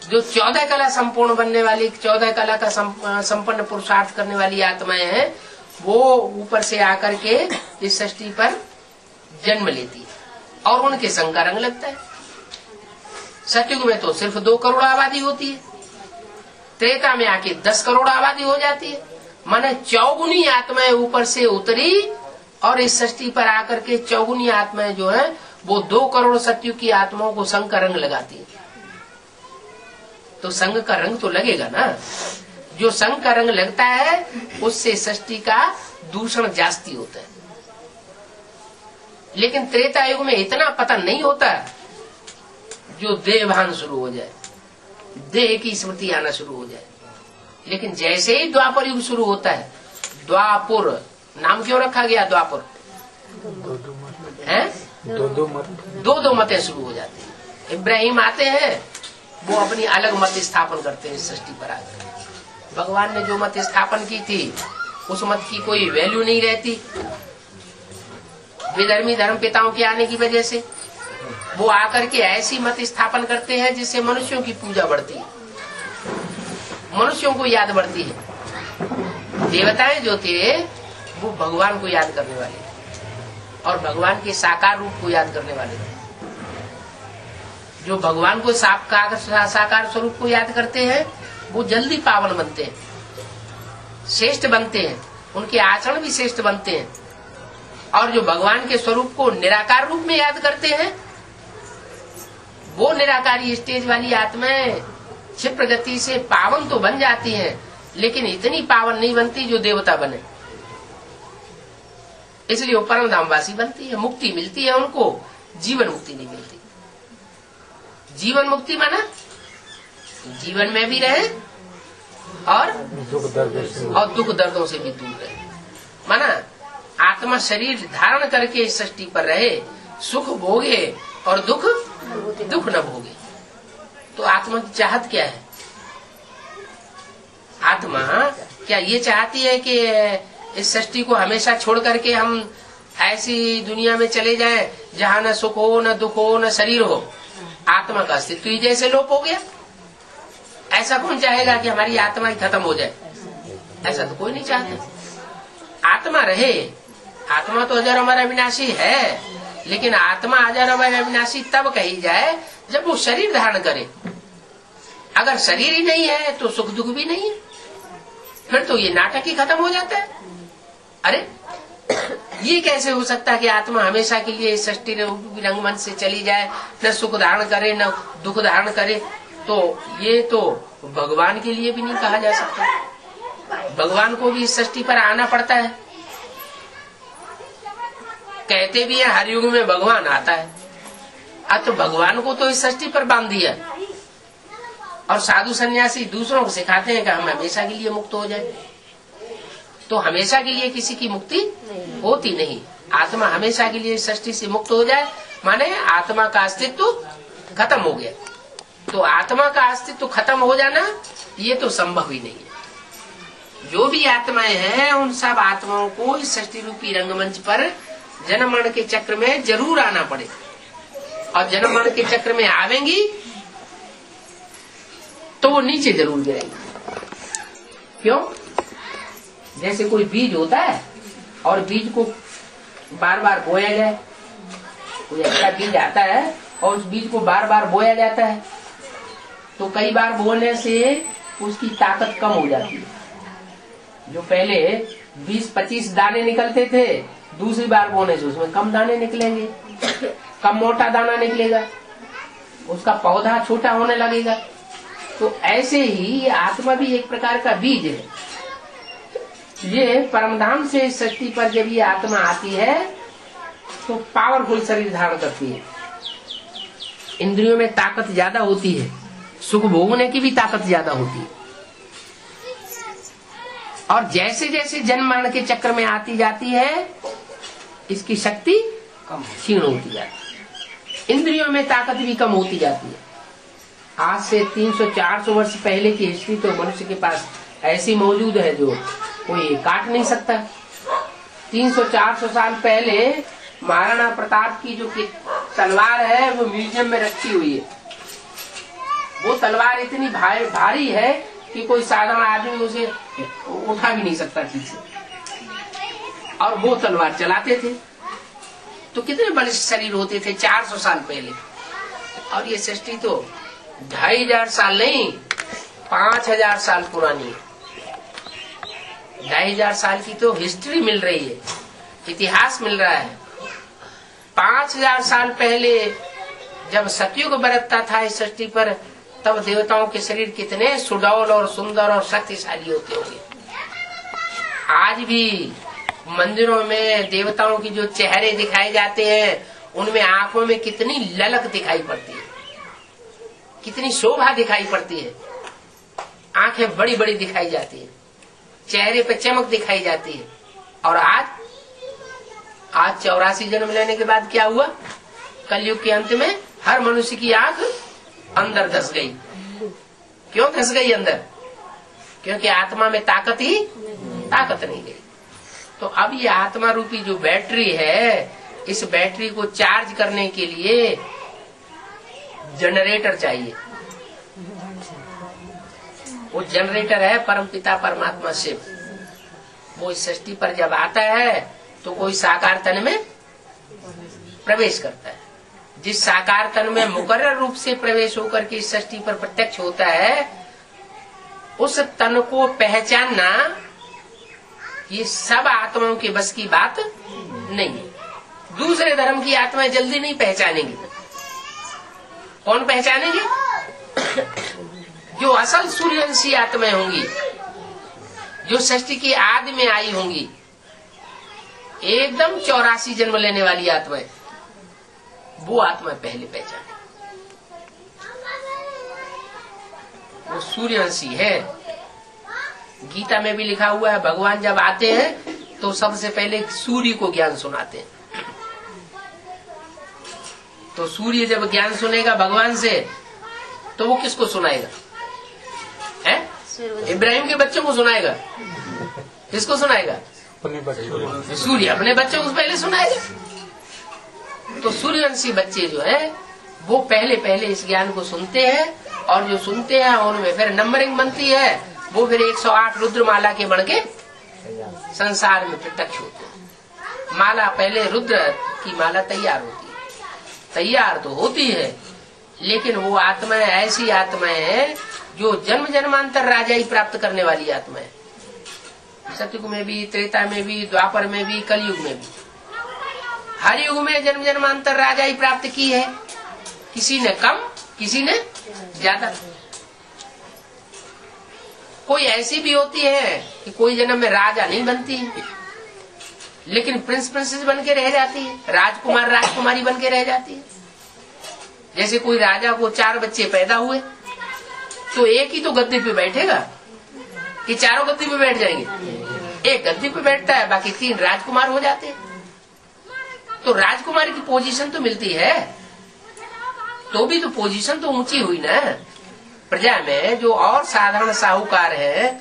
जो 14 कला संपूर्ण बनने वाली, 14 कला का संपन्न पुरुषार्थ करने वाली आत्माएं हैं, वो ऊपर से आकर के इस सृष्टि पर जन्म लेती है और उनके संग का रंग लगता है। सतयुग में तो सिर्फ 2 करोड़ आबादी होती है, त्रेता में आके 10 करोड़ आबादी हो जाती है। माने चौगुनी आत्माएं ऊपर से उतरी और इस सृष्टि पर आकर के चौगुनी आत्माएं जो है वो 2 करोड़ सतयुग की आत्माओं को संग का रंग लगाती है। तो संग का रंग तो लगेगा ना, जो संग का रंग लगता है उससे सृष्टि का दूषण जास्ती होता है। लेकिन त्रेता युग में इतना पतन नहीं होता, जो देहभान शुरू हो जाए, देह की स्मृति आना शुरू हो जाए। लेकिन जैसे ही द्वापर युग शुरू होता है, द्वापुर नाम क्यों रखा गया द्वापुर? दो मतें शुरू हो जाती है। इब्राहिम आते हैं, वो अपनी अलग मत स्थापन करते हैं इस सृष्टि पर आकर। भगवान ने जो मत स्थापन की थी उस मत की कोई वैल्यू नहीं रहती। विधर्मी धर्म पिताओं के आने की वजह से वो आकर के ऐसी मत स्थापन करते हैं जिससे मनुष्यों की पूजा बढ़ती है, मनुष्यों को याद बढ़ती है। देवताएं जो थे वो भगवान को याद करने वाले और भगवान के साकार रूप को याद करने वाले थे। जो भगवान को साकार स्वरूप को याद करते हैं वो जल्दी पावन बनते हैं, श्रेष्ठ बनते हैं, उनके आचरण भी श्रेष्ठ बनते हैं। और जो भगवान के स्वरूप को निराकार रूप में याद करते हैं, वो निराकारी स्टेज वाली आत्माएं क्षिप्र गति से पावन तो बन जाती हैं, लेकिन इतनी पावन नहीं बनती जो देवता बने। इसलिए वो परम धामवासी बनती है, मुक्ति मिलती है उनको, जीवन मुक्ति नहीं मिलती। जीवन मुक्ति माना जीवन में भी रहे और दुख दर्दों से भी दूर रहे। माना आत्मा शरीर धारण करके इस सृष्टि पर रहे, सुख भोगे और दुख न भोगे। तो आत्मा की चाहत क्या है? आत्मा क्या ये चाहती है कि इस सृष्टि को हमेशा छोड़ करके हम ऐसी दुनिया में चले जाएं जहाँ न सुख हो, न दुख हो, न शरीर हो? आत्मा का अस्तित्व ही जैसे लोप हो गया। ऐसा कौन चाहेगा कि हमारी आत्मा ही खत्म हो जाए? ऐसा तो कोई नहीं चाहता। आत्मा रहे, आत्मा तो अजर अमर अविनाशी है, लेकिन आत्मा अजर अमर अविनाशी तब कही जाए जब वो शरीर धारण करे। अगर शरीर ही नहीं है तो सुख दुख भी नहीं है, फिर तो ये नाटक ही खत्म हो जाता है। अरे ये कैसे हो सकता है कि आत्मा हमेशा के लिए इस सृष्टि रंगमंच से चली जाए, न सुख धारण करे न दुख धारण करे? तो ये तो भगवान के लिए भी नहीं कहा जा सकता। भगवान को भी इस सृष्टि पर आना पड़ता है। कहते भी है हर युग में भगवान आता है। अब तो भगवान को तो इस सृष्टि पर बांध दिया, और साधु सन्यासी दूसरों को सिखाते हैं कि हम हमेशा के लिए मुक्त हो जाए। तो हमेशा के लिए किसी की मुक्ति होती नहीं। आत्मा हमेशा के लिए सृष्टि से मुक्त हो जाए माने आत्मा का अस्तित्व खत्म हो गया। तो आत्मा का अस्तित्व खत्म हो जाना ये तो संभव ही नहीं है। जो भी आत्माएं हैं उन सब आत्माओं को इस सृष्टि रूपी रंगमंच पर जन्म मरण के चक्र में जरूर आना पड़े, और जन्म मरण के चक्र में आवेंगी तो वो नीचे जरूर गिरेंगी। क्यों? जैसे कोई बीज होता है और बीज को बार बार बोया जाए, कोई अच्छा बीज आता है और उस बीज को बार बार बोया जाता है, तो कई बार बोलने से उसकी ताकत कम हो जाती है। जो पहले 20-25 दाने निकलते थे, दूसरी बार बोने से उसमें कम दाने निकलेंगे, कम मोटा दाना निकलेगा, उसका पौधा छोटा होने लगेगा। तो ऐसे ही आत्मा भी एक प्रकार का बीज है। ये परमधाम से सृष्टि पर जब ये आत्मा आती है तो पावरफुल शरीर धारण करती है। इंद्रियों में ताकत ज्यादा होती है, सुख भोगने की भी ताकत ज्यादा होती है। और जैसे जैसे जन्म मरण के चक्र में आती जाती है, इसकी शक्ति क्षीण होती जाती है, इंद्रियों में ताकत भी कम होती जाती है। आज से 300-400 वर्ष पहले की हिस्ट्री तो मनुष्य के पास ऐसी मौजूद है जो कोई काट नहीं सकता। 300-400 साल पहले महाराणा प्रताप की जो तलवार है वो म्यूजियम में रखी हुई है। वो तलवार इतनी भारी है कि कोई साधारण आदमी उसे उठा भी नहीं सकता ठीक से, और वो तलवार चलाते थे। तो कितने बलिष्ठ शरीर होते थे 400 साल पहले। और ये सृष्टि तो 2500 साल नहीं, 5000 साल पुरानी है। 2500 साल की तो हिस्ट्री मिल रही है, इतिहास मिल रहा है। 5000 साल पहले जब सतयुग बरतता था इस सृष्टि पर, तब देवताओं के शरीर कितने सुडौल और सुंदर और शक्तिशाली होते होंगे। आज भी मंदिरों में देवताओं की जो चेहरे दिखाए जाते हैं, उनमें आंखों में कितनी ललक दिखाई पड़ती है, कितनी शोभा दिखाई पड़ती है। आंखें बड़ी बड़ी दिखाई जाती है, चेहरे पे चमक दिखाई जाती है। और आज 84 जन्म लेने के बाद क्या हुआ? कलयुग के अंत में हर मनुष्य की आंख अंदर धस गई। क्यों धस गई अंदर? क्योंकि आत्मा में ताकत नहीं गई। तो अब ये आत्मा रूपी जो बैटरी है, इस बैटरी को चार्ज करने के लिए जनरेटर चाहिए। वो जनरेटर है परमपिता परमात्मा शिव। वो इस सृष्टि पर जब आता है तो कोई साकार तन में प्रवेश करता है। जिस साकार तन में मुकर्रर रूप से प्रवेश होकर के इस सृष्टि पर प्रत्यक्ष होता है, उस तन को पहचानना ये सब आत्माओं के बस की बात नहीं है। दूसरे धर्म की आत्माएं जल्दी नहीं पहचानेंगी। कौन पहचानेंगे? जो असल सूर्यवंशी आत्माएं होंगी, जो सृष्टि की आदि में आई होंगी, एकदम 84 जन्म लेने वाली आत्माएं, वो आत्मा पहले पहचाने। वो सूर्यवंशी है। गीता में भी लिखा हुआ है, भगवान जब आते हैं तो सबसे पहले सूर्य को ज्ञान सुनाते हैं। तो सूर्य जब ज्ञान सुनेगा भगवान से, तो वो किसको सुनाएगा? इब्राहिम के बच्चों को सुनाएगा। किसको सुनाएगा? सूर्य अपने बच्चों को पहले सुनाएगा। तो सूर्यवंशी बच्चे जो है वो पहले इस ज्ञान को सुनते हैं, और जो सुनते हैं उनमें फिर नंबरिंग बनती है। वो फिर 108 रुद्रमाला के बन के संसार में प्रत्यक्ष होते हैं। माला पहले रुद्र की माला तैयार होती है, तैयार तो होती है, लेकिन वो आत्माएं ऐसी आत्माएं हैं जो जन्म जन्मांतर राजाई प्राप्त करने वाली आत्माएं। सतयुग में भी, त्रेता में भी, द्वापर में भी, कलयुग में भी, हर युग में जन्म जन्मांतर राजाई प्राप्त की है। किसी ने कम, किसी ने ज्यादा। कोई ऐसी भी होती है कि कोई जन्म में राजा नहीं बनती है, लेकिन प्रिंस प्रिंसेस बन के रह जाती है, राजकुमार राजकुमारी बन के रह जाती है। जैसे कोई राजा को 4 बच्चे पैदा हुए, तो एक ही तो गद्दी पे बैठेगा कि चारों गद्दी पे बैठ जाएंगे? एक गद्दी पे बैठता है, बाकी 3 राजकुमार हो जाते हैं। तो राजकुमारी की पोजीशन तो मिलती है, तो भी तो पोजीशन तो ऊंची हुई ना प्रजा में। जो और साधारण साहूकार हैं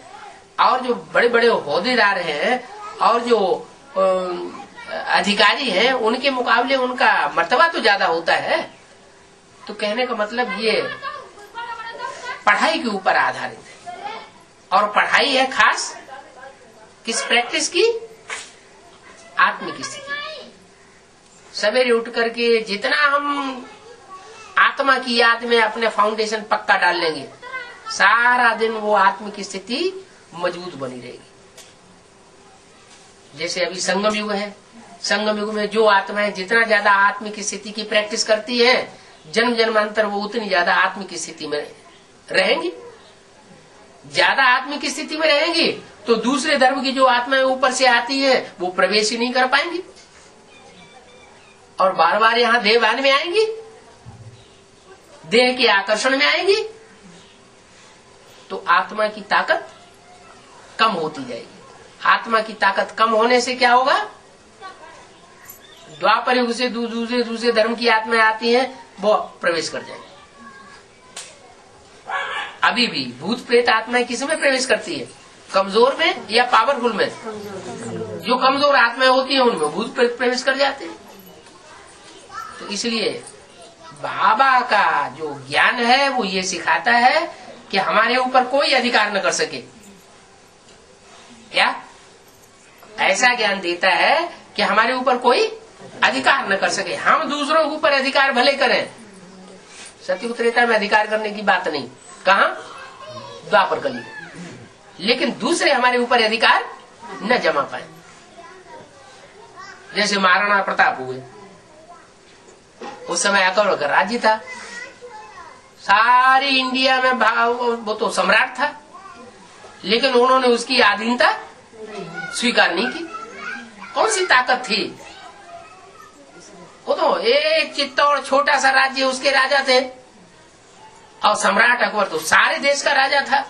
और जो बड़े बड़े ओहदेदार हैं और जो अधिकारी हैं, उनके मुकाबले उनका मर्तबा तो ज्यादा होता है। तो कहने का मतलब ये पढ़ाई के ऊपर आधारित है। और पढ़ाई है खास किस प्रैक्टिस की? आत्मिक स्थिति। सवेरे उठ करके जितना हम आत्मा की याद में अपने फाउंडेशन पक्का डाल लेंगे, सारा दिन वो आत्म की स्थिति मजबूत बनी रहेगी। जैसे अभी संगम युग है, संगम युग में जो आत्माएं जितना ज्यादा आत्म की स्थिति की प्रैक्टिस करती है, जन्म जन्मांतर वो उतनी ज्यादा आत्म की स्थिति में रहेंगी। ज्यादा आत्म की स्थिति में रहेंगी तो दूसरे धर्म की जो आत्माएं ऊपर से आती है वो प्रवेश ही नहीं कर पाएंगी और बार बार यहाँ देहभान में आएंगी, देह के आकर्षण में आएंगी, तो आत्मा की ताकत कम होती जाएगी। आत्मा की ताकत कम होने से क्या होगा, द्वापर युग से दूसरे धर्म की आत्माएं आती हैं, वो प्रवेश कर जाएंगे। अभी भी भूत प्रेत आत्माएं किस में प्रवेश करती है, कमजोर में या पावरफुल में? जो कमजोर आत्माएं होती हैं उनमें भूत प्रेत प्रवेश कर जाते हैं। तो इसलिए बाबा का जो ज्ञान है वो ये सिखाता है कि हमारे ऊपर कोई अधिकार न कर सके। क्या ऐसा ज्ञान देता है कि हमारे ऊपर कोई अधिकार न कर सके। हम दूसरों के ऊपर अधिकार भले करें, सतयुग त्रेता में अधिकार करने की बात नहीं, कहा द्वापर कली, लेकिन दूसरे हमारे ऊपर अधिकार न जमा पाए। जैसे महाराणा प्रताप हुए, उस समय अकबर का राज्य था, सारी इंडिया में वो तो सम्राट था, लेकिन उन्होंने उसकी अधीनता स्वीकार नहीं की। कौन सी ताकत थी? वो तो एक चित्तौड़ छोटा सा राज्य, उसके राजा थे, और सम्राट अकबर तो सारे देश का राजा था।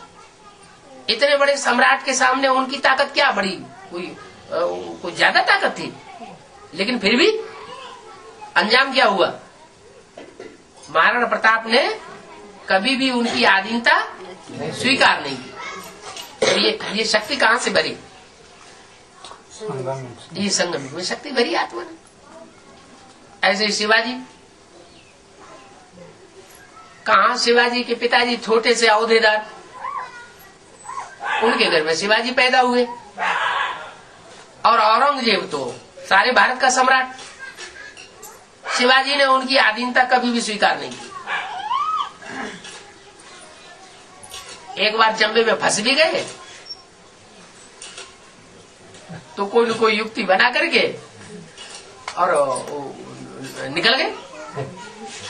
इतने बड़े सम्राट के सामने उनकी ताकत क्या बड़ी, कोई ज्यादा ताकत थी? लेकिन फिर भी अंजाम क्या हुआ, महाराणा प्रताप ने कभी भी उनकी अधीनता स्वीकार नहीं की। तो ये शक्ति कहाँ से भरी? ये संगम में शक्ति भरी आत्मा ने। ऐसे शिवाजी, कहा शिवाजी के पिताजी छोटे से औहदेदार, उनके घर में शिवाजी पैदा हुए, और औरंगजेब तो सारे भारत का सम्राट। शिवाजी ने उनकी अधीनता कभी भी स्वीकार नहीं की। एक बार चंबे में फंस भी गए तो कोई न कोई युक्ति बना करके और निकल गए,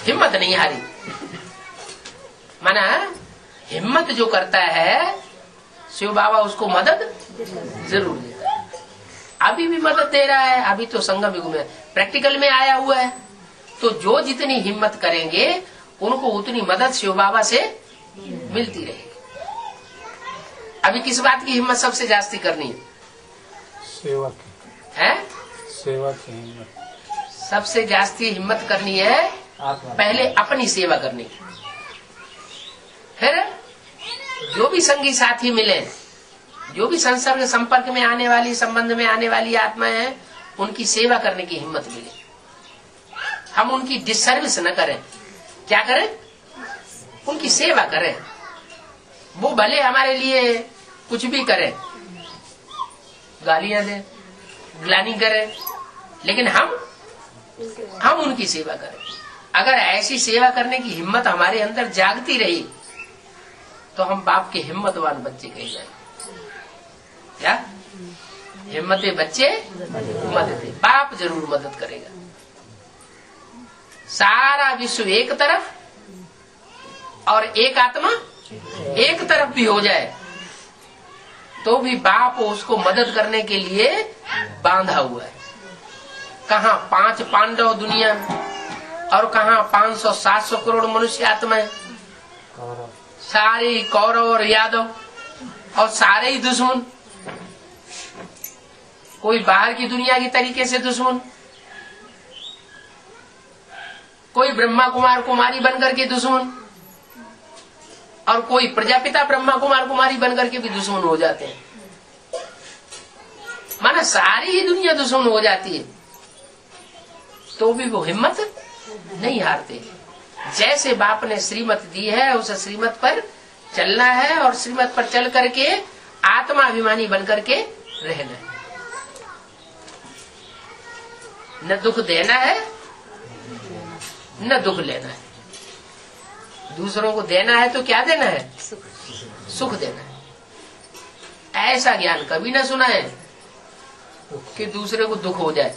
हिम्मत नहीं हारी। माना हिम्मत जो करता है शिव बाबा उसको मदद जरूर देता है। अभी भी मदद दे रहा है, अभी तो संगम युग में प्रैक्टिकल में आया हुआ है। तो जो जितनी हिम्मत करेंगे उनको उतनी मदद शिव बाबा से मिलती रहेगी। अभी किस बात की हिम्मत सबसे जास्ती करनी है? सेवा की है, सेवा की हिम्मत सबसे जास्ती हिम्मत करनी है। पहले अपनी सेवा करनी, फिर जो भी संगी साथी मिले, जो भी संसर्ग संपर्क में आने वाली, संबंध में आने वाली आत्माएं हैं, उनकी सेवा करने की हिम्मत मिले। हम उनकी डिसर्विस न करें। क्या करें? उनकी सेवा करें। वो भले हमारे लिए कुछ भी करें, गालियां दें, ग्लानि करें, लेकिन हम उनकी सेवा करें। अगर ऐसी सेवा करने की हिम्मत हमारे अंदर जागती रही तो हम बाप के हिम्मतवान बच्चे कहे जाएंगे। क्या हिम्मते बच्चे मदद, बाप जरूर मदद करेगा। सारा विश्व एक तरफ और एक आत्मा एक तरफ भी हो जाए तो भी बाप उसको मदद करने के लिए बांधा हुआ है। कहाँ 5 पांडव दुनिया और कहाँ 500-700 करोड़ मनुष्य आत्माएं, सारे कौरव और यादव और सारे ही दुश्मन। कोई बाहर की दुनिया की तरीके से दुश्मन, कोई ब्रह्मा कुमार कुमारी बनकर के दुश्मन, और कोई प्रजापिता ब्रह्मा कुमार कुमारी बनकर के भी दुश्मन हो जाते हैं। माना सारी ही दुनिया दुश्मन हो जाती है तो भी वो हिम्मत नहीं हारते। जैसे बाप ने श्रीमत दी है उस श्रीमत पर चलना है और श्रीमत पर चल करके आत्माभिमानी बनकर के रहना है। न दुख देना है न दुख लेना है। दूसरों को देना है तो क्या देना है? सुख देना है। ऐसा ज्ञान कभी ना सुना है कि दूसरे को दुख हो जाए।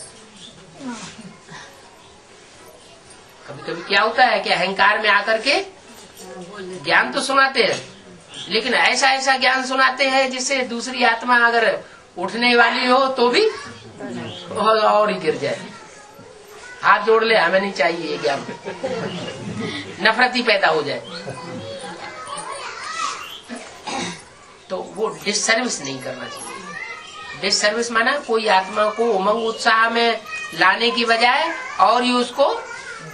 कभी कभी क्या होता है कि अहंकार में आकर के ज्ञान तो सुनाते हैं, लेकिन ऐसा ऐसा ज्ञान सुनाते हैं जिससे दूसरी आत्मा अगर उठने वाली हो तो भी और ही गिर जाए, हाथ जोड़ ले, हमें नहीं चाहिए ये ज्ञान, नफरत ही पैदा हो जाए। तो वो डिससर्विस नहीं करना चाहिए। डिससर्विस माना कोई आत्मा को उमंग उत्साह में लाने की बजाय और ही उसको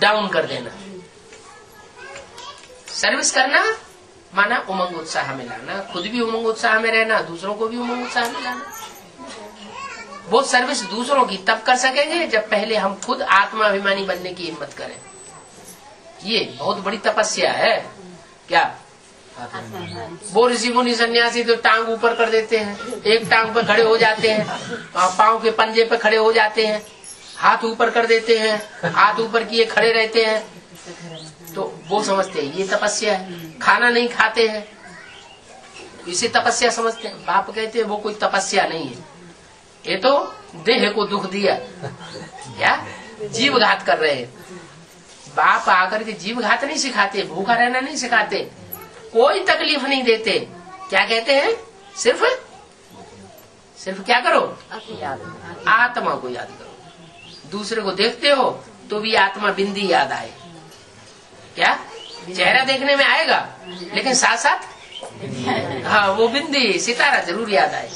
डाउन कर देना। सर्विस करना माना उमंग उत्साह में लाना, खुद भी उमंग उत्साह में रहना, दूसरों को भी उमंग उत्साह में लाना। वो सर्विस दूसरों की तब कर सकेंगे जब पहले हम खुद आत्माभिमानी बनने की हिम्मत करें। ये बहुत बड़ी तपस्या है। क्या वो ऋषि मुनि सन्यासी तो टांग ऊपर कर देते हैं, एक टांग पर खड़े हो जाते हैं, पांव के पंजे पे खड़े हो जाते हैं, हाथ ऊपर कर देते हैं, हाथ ऊपर किए खड़े रहते हैं, तो वो समझते हैं ये तपस्या है। खाना नहीं खाते हैं, इसे तपस्या समझते हैं। बाप कहते हैं वो कोई तपस्या नहीं है, ये तो देह को दुख दिया, क्या जीव घात कर रहे हैं। बाप आकर के जीव घात नहीं सिखाते, भूखा रहना नहीं सिखाते, कोई तकलीफ नहीं देते। क्या कहते हैं? सिर्फ क्या करो? आत्मा को याद करो। दूसरे को देखते हो तो भी आत्मा बिंदी याद आए। क्या चेहरा देखने में आएगा, लेकिन साथ साथ हाँ वो बिंदी सितारा जरूर याद आए।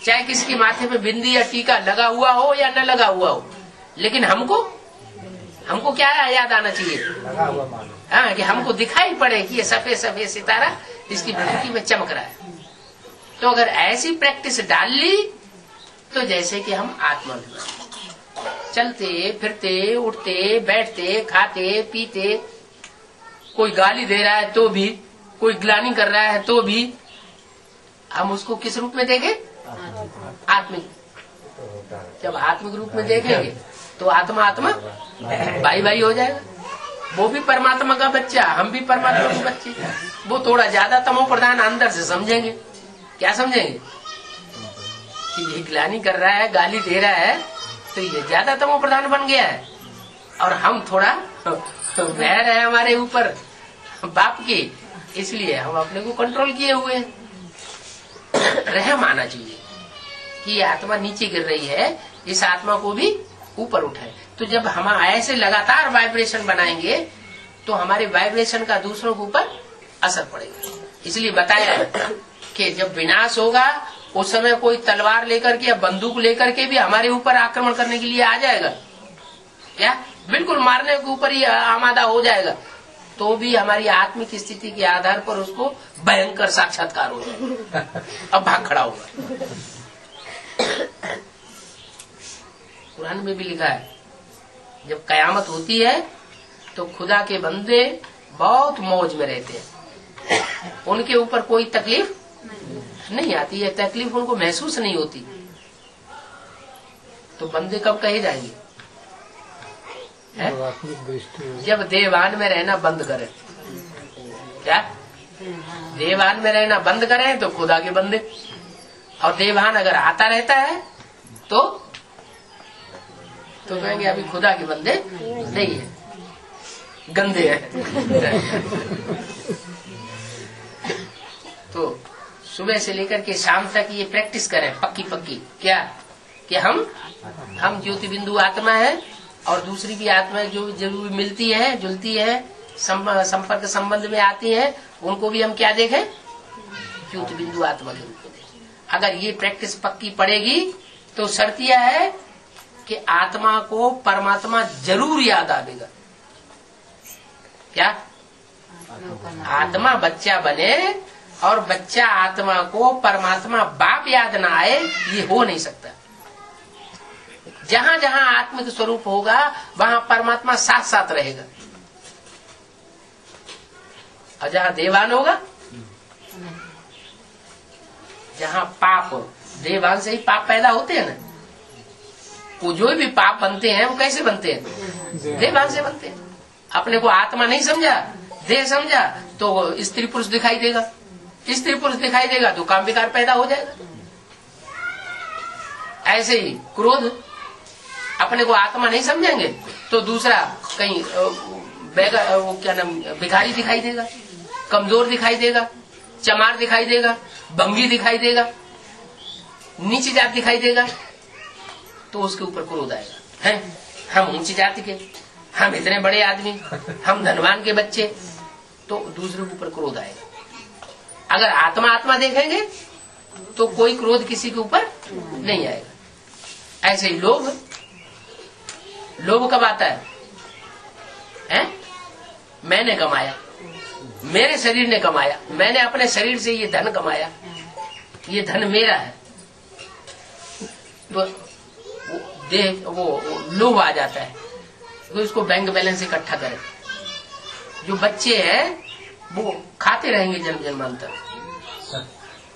चाहे किसी माथे पे बिंदी या टीका लगा हुआ हो या न लगा हुआ हो, लेकिन हमको क्या याद आना चाहिए? हाँ, कि हमको दिखाई पड़े कि ये सफेद सफेद सितारा इसकी बिंदी में चमक रहा है। तो अगर ऐसी प्रैक्टिस डाल ली तो जैसे कि हम आत्मा चलते फिरते उठते बैठते खाते पीते, कोई गाली दे रहा है तो भी, कोई ग्लानि कर रहा है तो भी हम उसको किस रूप में देखें? आत्मिक। जब आत्मिक रूप में देखेंगे तो आत्मा आत्मा भाई भाई हो जाएगा। वो भी परमात्मा का बच्चा, हम भी परमात्मा के बच्चे। वो थोड़ा ज्यादा तमो प्रधान अंदर से समझेंगे। क्या समझेंगे? कि ये ग्लानि कर रहा है, गाली दे रहा है, तो ये ज्यादा तमो प्रधान बन गया है, और हम थोड़ा वह है हमारे ऊपर बाप की, इसलिए हम अपने को कंट्रोल किए हुए हैं। रहम आना चाहिए कि ये आत्मा नीचे गिर रही है, इस आत्मा को भी ऊपर उठाए। तो जब हम ऐसे लगातार वाइब्रेशन बनाएंगे तो हमारे वाइब्रेशन का दूसरों के ऊपर असर पड़ेगा। इसलिए बताया कि जब विनाश होगा उस समय कोई तलवार लेकर के या बंदूक लेकर के भी हमारे ऊपर आक्रमण करने के लिए आ जाएगा, क्या बिल्कुल मारने के ऊपर ही आमादा हो जाएगा, तो भी हमारी आत्मिक स्थिति के आधार पर उसको भयंकर साक्षात्कार हो जाएगा, अब भाग खड़ा होगा। कुरान में भी लिखा है जब कयामत होती है तो खुदा के बंदे बहुत मौज में रहते हैं, उनके ऊपर कोई तकलीफ नहीं आती है, तकलीफ उनको महसूस नहीं होती। तो बंदे कब कहे जाएंगे? जब देवान में रहना बंद करें। क्या देवान में रहना बंद करें तो खुदा के बंदे, और देवान अगर आता रहता है तो कहेंगे अभी खुदा के बंदे नहीं है, गंदे हैं। तो सुबह से लेकर के शाम तक ये प्रैक्टिस करें पक्की पक्की। क्या कि हम ज्योति बिंदु आत्मा है, और दूसरी भी आत्मा जो जरूर मिलती है जुलती है संपर्क संबंध में आती है, उनको भी हम क्या देखें? ज्योति बिंदु आत्मा के रूप में देखें। अगर ये प्रैक्टिस पक्की पड़ेगी तो शर्त यह है कि आत्मा को परमात्मा जरूर याद आएगा। क्या आत्मा बच्चा बने और बच्चा आत्मा को परमात्मा बाप याद ना आए, ये हो नहीं सकता। जहाँ जहाँ आत्मिक स्वरूप होगा वहाँ परमात्मा साथ साथ रहेगा, और जहाँ देवान होगा, जहाँ पाप, देवान से ही पाप पैदा होते हैं ना, वो जो भी पाप बनते हैं वो कैसे बनते हैं? देवान से बनते हैं। अपने को आत्मा नहीं समझा देह समझा तो स्त्री पुरुष दिखाई देगा, स्त्री पुरुष दिखाई देगा तो काम विकार पैदा हो जाएगा। ऐसे ही क्रोध, अपने को आत्मा नहीं समझेंगे तो दूसरा कहीं वो क्या नाम, भिखारी दिखाई देगा, कमजोर दिखाई देगा, चमार दिखाई देगा, भंगी दिखाई देगा, नीची जात दिखाई देगा, तो उसके ऊपर क्रोध आएगा। हैं हम ऊंची जाति के, हम इतने बड़े आदमी, हम धनवान के बच्चे, तो दूसरे के ऊपर क्रोध आएगा। अगर आत्मा आत्मा देखेंगे तो कोई क्रोध किसी के ऊपर नहीं आएगा। ऐसे ही लोभ, लोभ कब आता है? मैंने कमाया, मेरे शरीर ने कमाया, मैंने अपने शरीर से ये धन कमाया, ये धन मेरा है, तो वो लोभ आ जाता है। तो इसको बैंक बैलेंस इकट्ठा करें। जो बच्चे हैं वो खाते रहेंगे जन्म जन्मांतर,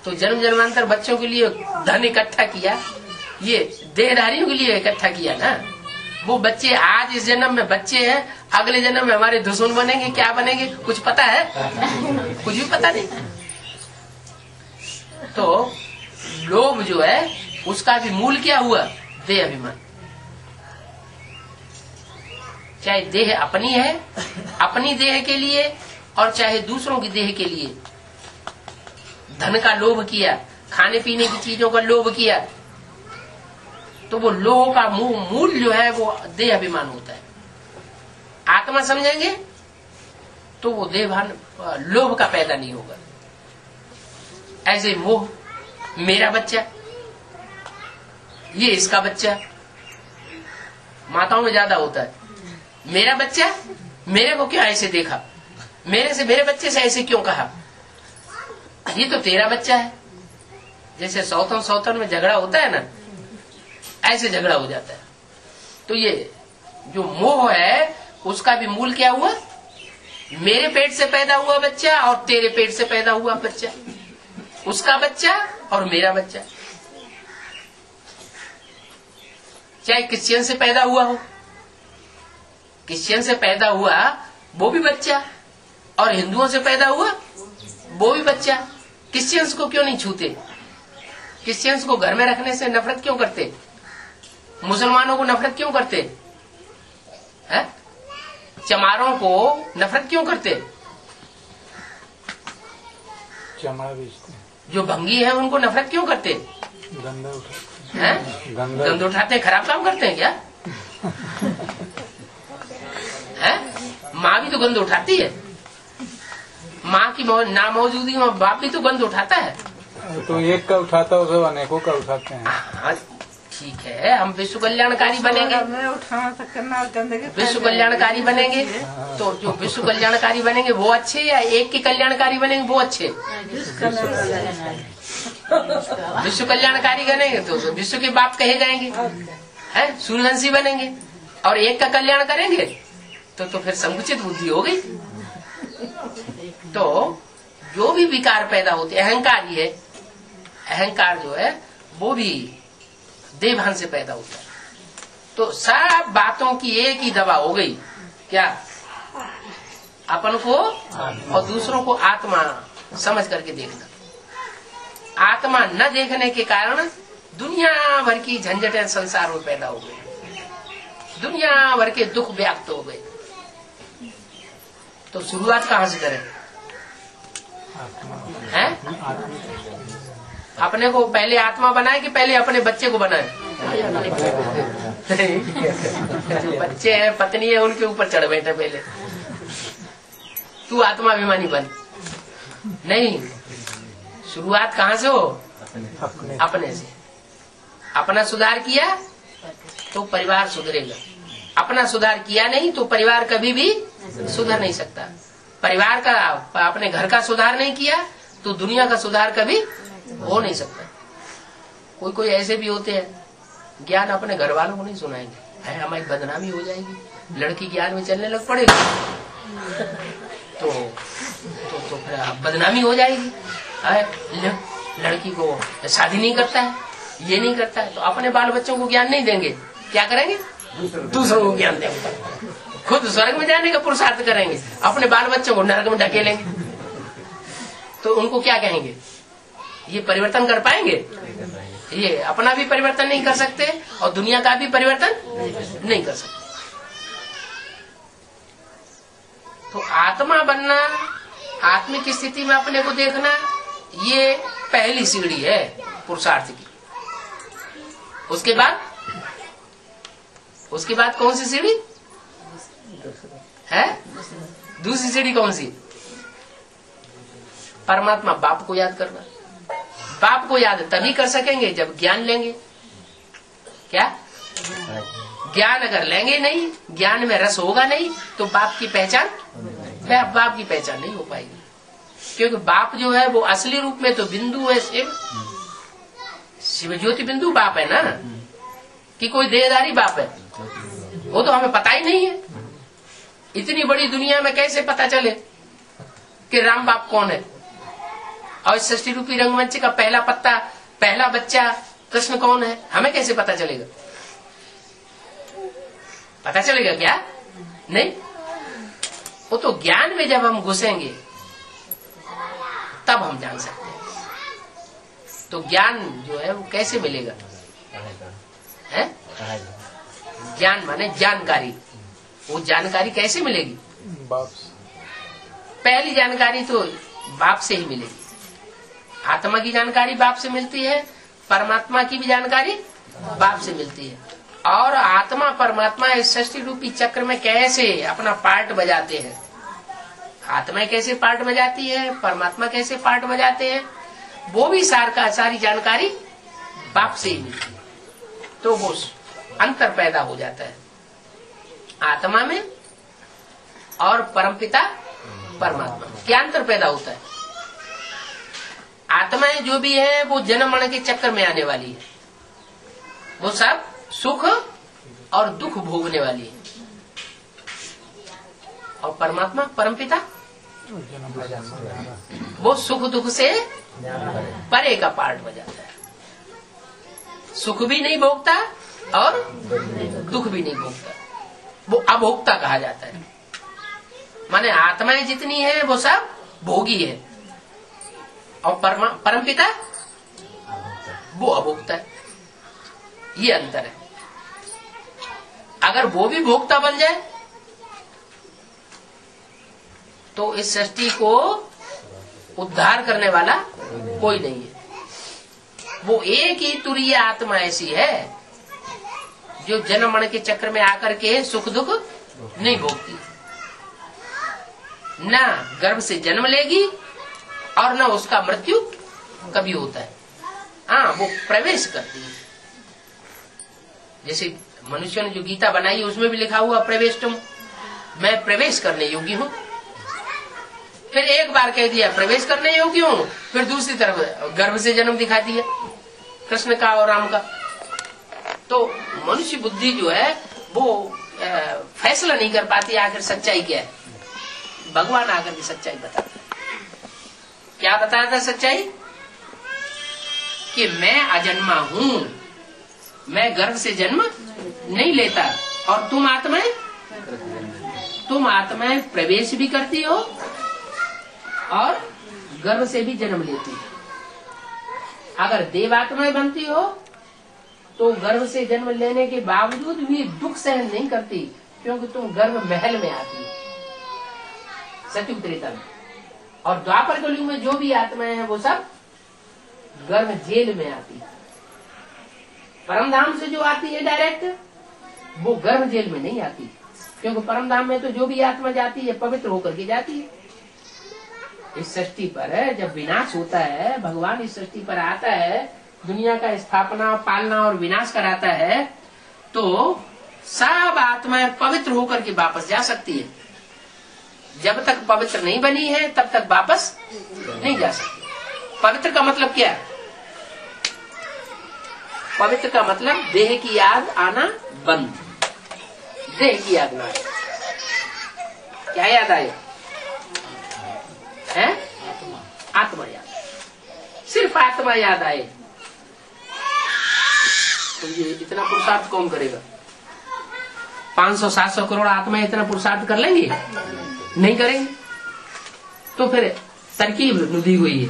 तो जन्म जन्मांतर बच्चों के लिए धन इकट्ठा किया, ये देहधारियों के लिए इकट्ठा किया ना। वो बच्चे आज इस जन्म में बच्चे हैं, अगले जन्म में हमारे दुश्मन बनेंगे, क्या बनेंगे कुछ पता है? कुछ भी पता नहीं। तो लोभ जो है उसका भी मूल क्या हुआ? देह अभिमान। चाहे देह अपनी है, अपनी देह के लिए, और चाहे दूसरों की देह के लिए धन का लोभ किया, खाने पीने की चीजों का लोभ किया, तो वो लोभ का मूल जो है वो देह अभिमान होता है। आत्मा समझेंगे तो वो देहभान लोभ का पैदा नहीं होगा। ऐसे मोह, मेरा बच्चा, ये इसका बच्चा, माताओं में ज्यादा होता है। मेरा बच्चा, मेरे को क्यों ऐसे देखा, मेरे बच्चे से ऐसे क्यों कहा, ये तो तेरा बच्चा है। जैसे सौतन में झगड़ा होता है ना, ऐसे झगड़ा हो जाता है। तो ये जो मोह है उसका भी मूल क्या हुआ? मेरे पेट से पैदा हुआ बच्चा और तेरे पेट से पैदा हुआ बच्चा, उसका बच्चा और मेरा बच्चा। चाहे क्रिश्चियन से पैदा हुआ हो, क्रिश्चियन से पैदा हुआ वो भी बच्चा, और हिंदुओं से पैदा हुआ वो भी बच्चा। क्रिश्चियंस को क्यों नहीं छूते? क्रिश्चियंस को घर में रखने से नफरत क्यों करते? मुसलमानों को नफरत क्यों करते है? चमारों को नफरत क्यों करते? चमड़ा बेचते, जो भंगी है उनको नफरत क्यों करते? गंदा उठाते हैं, गंद उठाते, खराब काम करते हैं क्या? है? माँ भी तो गंद उठाती है, माँ की ना मौजूदगी में बाप भी तो गंद उठाता है। तो एक का उठाता है, सब अनेकों का उठाते हैं। हाँ ठीक है, हम विश्व कल्याणकारी बनेंगे, विश्व कल्याणकारी बनेंगे, तो जो विश्व कल्याणकारी बनेंगे वो अच्छे, या एक के कल्याणकारी बनेंगे वो अच्छे? विश्व कल्याणकारी बनेंगे तो विश्व के बाप कहे जाएंगे, है सूर्यवंशी बनेंगे, और एक का कल्याण करेंगे तो फिर संकुचित बुद्धि हो गई। तो जो भी विकार पैदा होते, अहंकार ही है, अहंकार जो है वो भी देहभान से पैदा होता है। तो सब बातों की एक ही दवा हो गई, क्या? अपन को और दूसरों को आत्मा समझ करके देखना। आत्मा न देखने के कारण दुनिया भर की झंझटें संसार में पैदा हो गई, दुनिया भर के दुख व्याप्त हो गए। तो शुरुआत कहाँ से करें? हैं? अपने को पहले आत्मा बनाए कि पहले अपने बच्चे को बनाए? जो बच्चे हैं, पत्नी है, उनके ऊपर चढ़ बैठे पहले, तू आत्मा अभिमानी बन। नहीं, शुरुआत कहाँ से हो? अपने से। अपना सुधार किया तो परिवार सुधरेगा, अपना सुधार किया नहीं तो परिवार कभी भी सुधर नहीं सकता। परिवार का, अपने घर का सुधार नहीं किया तो दुनिया का सुधार कभी हो नहीं सकता। कोई ऐसे भी होते हैं, ज्ञान अपने घर वालों को नहीं सुनाएंगे, है हमारी बदनामी हो जाएगी, लड़की ज्ञान में चलने लग पड़ेगी तो फिर बदनामी हो जाएगी। लड़की को शादी नहीं करता है, ये नहीं करता है, तो अपने बाल बच्चों को ज्ञान नहीं देंगे, क्या करेंगे? दूसरों को ज्ञान देंगे। खुद स्वर्ग में जाने का पुरुषार्थ करेंगे, अपने बाल बच्चों को नरक में ढकेलेंगे, तो उनको क्या कहेंगे? ये परिवर्तन कर पाएंगे? ये अपना भी परिवर्तन नहीं कर सकते और दुनिया का भी परिवर्तन नहीं कर सकते। तो आत्मा बनना, आत्मिक स्थिति में अपने को देखना, ये पहली सीढ़ी है पुरुषार्थ की। उसके बाद कौन सी सीढ़ी है? दूसरी सीढ़ी कौन सी? परमात्मा बाप को याद करना। बाप को याद तभी कर सकेंगे जब ज्ञान लेंगे। क्या ज्ञान अगर लेंगे नहीं, ज्ञान में रस होगा नहीं, तो बाप की पहचान नहीं हो पाएगी। क्योंकि बाप जो है वो असली रूप में तो बिंदु है, शिव ज्योति बिंदु बाप है ना, कि कोई देहधारी बाप है? वो तो हमें पता ही नहीं है। इतनी बड़ी दुनिया में कैसे पता चले कि राम बाप कौन है? और सृष्टि रूपी रंगमंच का पहला पत्ता, पहला बच्चा कृष्ण कौन है? हमें कैसे पता चलेगा? पता चलेगा क्या? नहीं। वो तो ज्ञान में जब हम घुसेंगे तब हम जान सकते हैं। तो ज्ञान जो है वो कैसे मिलेगा? है ज्ञान माने जानकारी। वो जानकारी कैसे मिलेगी? बाप। पहली जानकारी तो बाप से ही मिलेगी। आत्मा की जानकारी बाप से मिलती है, परमात्मा की भी जानकारी बाप से मिलती है। और आत्मा परमात्मा इस सृष्टि रूपी चक्र में कैसे अपना पार्ट बजाते हैं, आत्मा कैसे पार्ट बजाती है, परमात्मा कैसे पार्ट बजाते हैं, वो भी सारी जानकारी बाप से ही मिलती है। तो वो अंतर पैदा हो जाता है आत्मा में और परमपिता परमात्मा में। क्या अंतर पैदा होता है? आत्माएं जो भी है वो जन्म मरण के चक्कर में आने वाली है, वो सब सुख और दुख भोगने वाली है। और परमात्मा परमपिता वो सुख दुख से परे का पार्ट बजाता है। सुख भी नहीं भोगता और दुख भी नहीं भोगता, वो अभोक्ता कहा जाता है। माने आत्माएं जितनी है वो सब भोगी है और परमपिता वो अभोक्ता है। ये अंतर है। अगर वो भी भोक्ता बन जाए तो इस सृष्टि को उद्धार करने वाला कोई नहीं है। वो एक ही तुरीय आत्मा ऐसी है जो जन्म मरण के चक्र में आकर के सुख दुख नहीं भोगती, ना गर्भ से जन्म लेगी और ना उसका मृत्यु कभी होता है। हाँ, वो प्रवेश करती है। जैसे मनुष्य ने जो गीता बनाई है उसमें भी लिखा हुआ प्रवेश तुम, मैं प्रवेश करने योग्य हूँ। फिर एक बार कह दिया प्रवेश करने योग्य हूँ, फिर दूसरी तरफ गर्भ से जन्म दिखा दिया कृष्ण का और राम का। तो मनुष्य बुद्धि जो है वो फैसला नहीं कर पाती आखिर सच्चाई क्या है। भगवान आकर के सच्चाई बताता है। क्या बताया था सच्चाई? कि मैं अजन्मा हूँ, मैं गर्भ से जन्म नहीं लेता, और तुम आत्माएं प्रवेश भी करती हो और गर्भ से भी जन्म लेती हो। अगर देवात्माएं बनती हो तो गर्भ से जन्म लेने के बावजूद भी दुख सहन नहीं करती, क्योंकि तुम गर्भ महल में आती हो सतयुग त्रेता में। और द्वापर कलयुग में जो भी आत्माएं हैं वो सब गर्भ जेल में आती है। परमधाम से जो आती है डायरेक्ट, वो गर्भ जेल में नहीं आती, क्योंकि परमधाम में तो जो भी आत्मा जाती है पवित्र होकर के जाती है। इस सृष्टि पर जब विनाश होता है, भगवान इस सृष्टि पर आता है, दुनिया का स्थापना पालना और विनाश कराता है, तो सब आत्माएं पवित्र होकर के वापस जा सकती है। जब तक पवित्र नहीं बनी है तब तक वापस नहीं जा सकती। पवित्र का मतलब क्या है? पवित्र का मतलब देह की याद आना बंद। देह की याद ना आए। क्या याद आए? है आत्मा याद। सिर्फ आत्मा याद आए तो ये इतना पुरुषार्थ कौन करेगा? 500-700 करोड़ आत्मा इतना पुरुषार्थ कर लेंगे? नहीं करेंगे। तो फिर तरकीब निधि हुई है।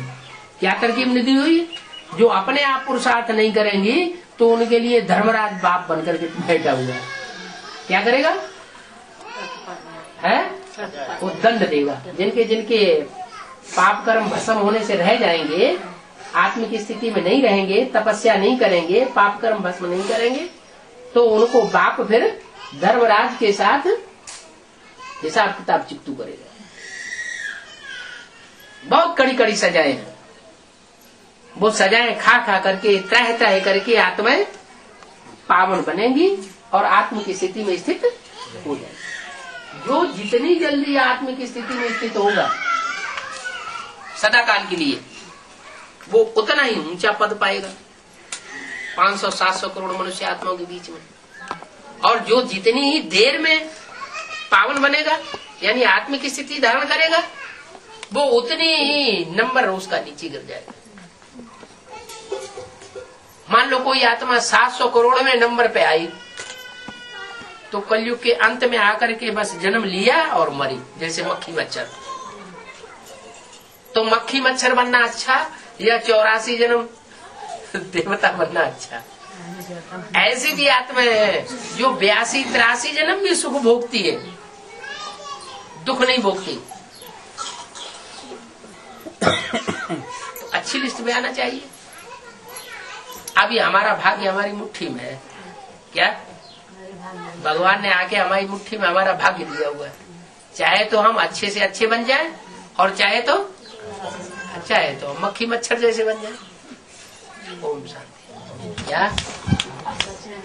क्या तरकीब निधि हुई है? जो अपने आप पुरुषार्थ नहीं करेंगे तो उनके लिए धर्मराज बाप बनकर के बैठा हुआ है। क्या करेगा? है वो दंड देगा। जिनके जिनके पाप कर्म भस्म होने से रह जाएंगे, आत्म की स्थिति में नहीं रहेंगे, तपस्या नहीं करेंगे, पाप कर्म भस्म नहीं करेंगे, तो उनको बाप फिर धर्मराज के साथ हिसाब किताब चिपटू करेगा। बहुत कड़ी कड़ी सजाएं हैं। वो सजाएं खा खा करके, त्रह त्रह करके आत्माएं पावन बनेंगी और आत्म की स्थिति में स्थित हो जाएगी। जो जितनी जल्दी आत्म की स्थिति में स्थित होगा सदा काल के लिए, वो उतना ही ऊंचा पद पाएगा 500-700 करोड़ मनुष्य आत्माओं के बीच में। और जो जितनी ही देर में पावन बनेगा, यानी आत्म की स्थिति धारण करेगा, वो उतनी ही नंबर उसका नीचे गिर जाएगा। मान लो कोई आत्मा 700 करोड़ में नंबर पे आई, तो कलयुग के अंत में आकर के बस जन्म लिया और मरी, जैसे मक्खी मच्छर। तो मक्खी मच्छर बनना अच्छा या 84 जन्म देवता बनना अच्छा? ऐसी भी आत्मा है जो 82-83 जन्म भी सुख भोगती है, दुख नहीं भोगती। तो अच्छी लिस्ट में आना चाहिए। अभी हमारा भाग्य हमारी मुट्ठी में है। क्या भगवान ने आके हमारी मुट्ठी में हमारा भाग्य दिया हुआ है। चाहे तो हम अच्छे से अच्छे बन जाएं और चाहे तो मक्खी मच्छर जैसे बन जाए। ओम शांति। क्या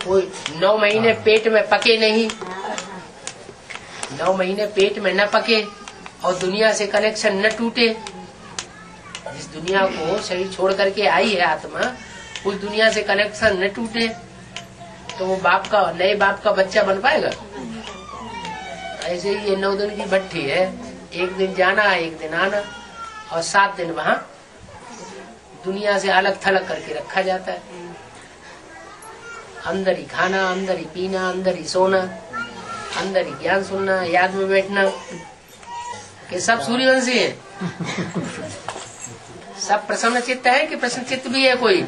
कोई 9 महीने पेट में पके नहीं, 9 महीने पेट में न पके और दुनिया से कनेक्शन न टूटे। जिस दुनिया को शरीर छोड़ करके आई है आत्मा, उस दुनिया से कनेक्शन न टूटे, तो वो नए बाप का बच्चा बन पाएगा? ऐसे ही ये 9 दिन की भट्ठी है, एक दिन जाना एक दिन आना और 7 दिन वहाँ दुनिया से अलग थलग करके रखा जाता है। अंदर ही खाना, अंदर ही पीना, अंदर ही सोना, अंदर ही ज्ञान सुनना, याद में बैठना। कि सब सूर्यवंशी है? सब प्रसन्न चित्त है कि प्रसन्न चित्त भी है कोई?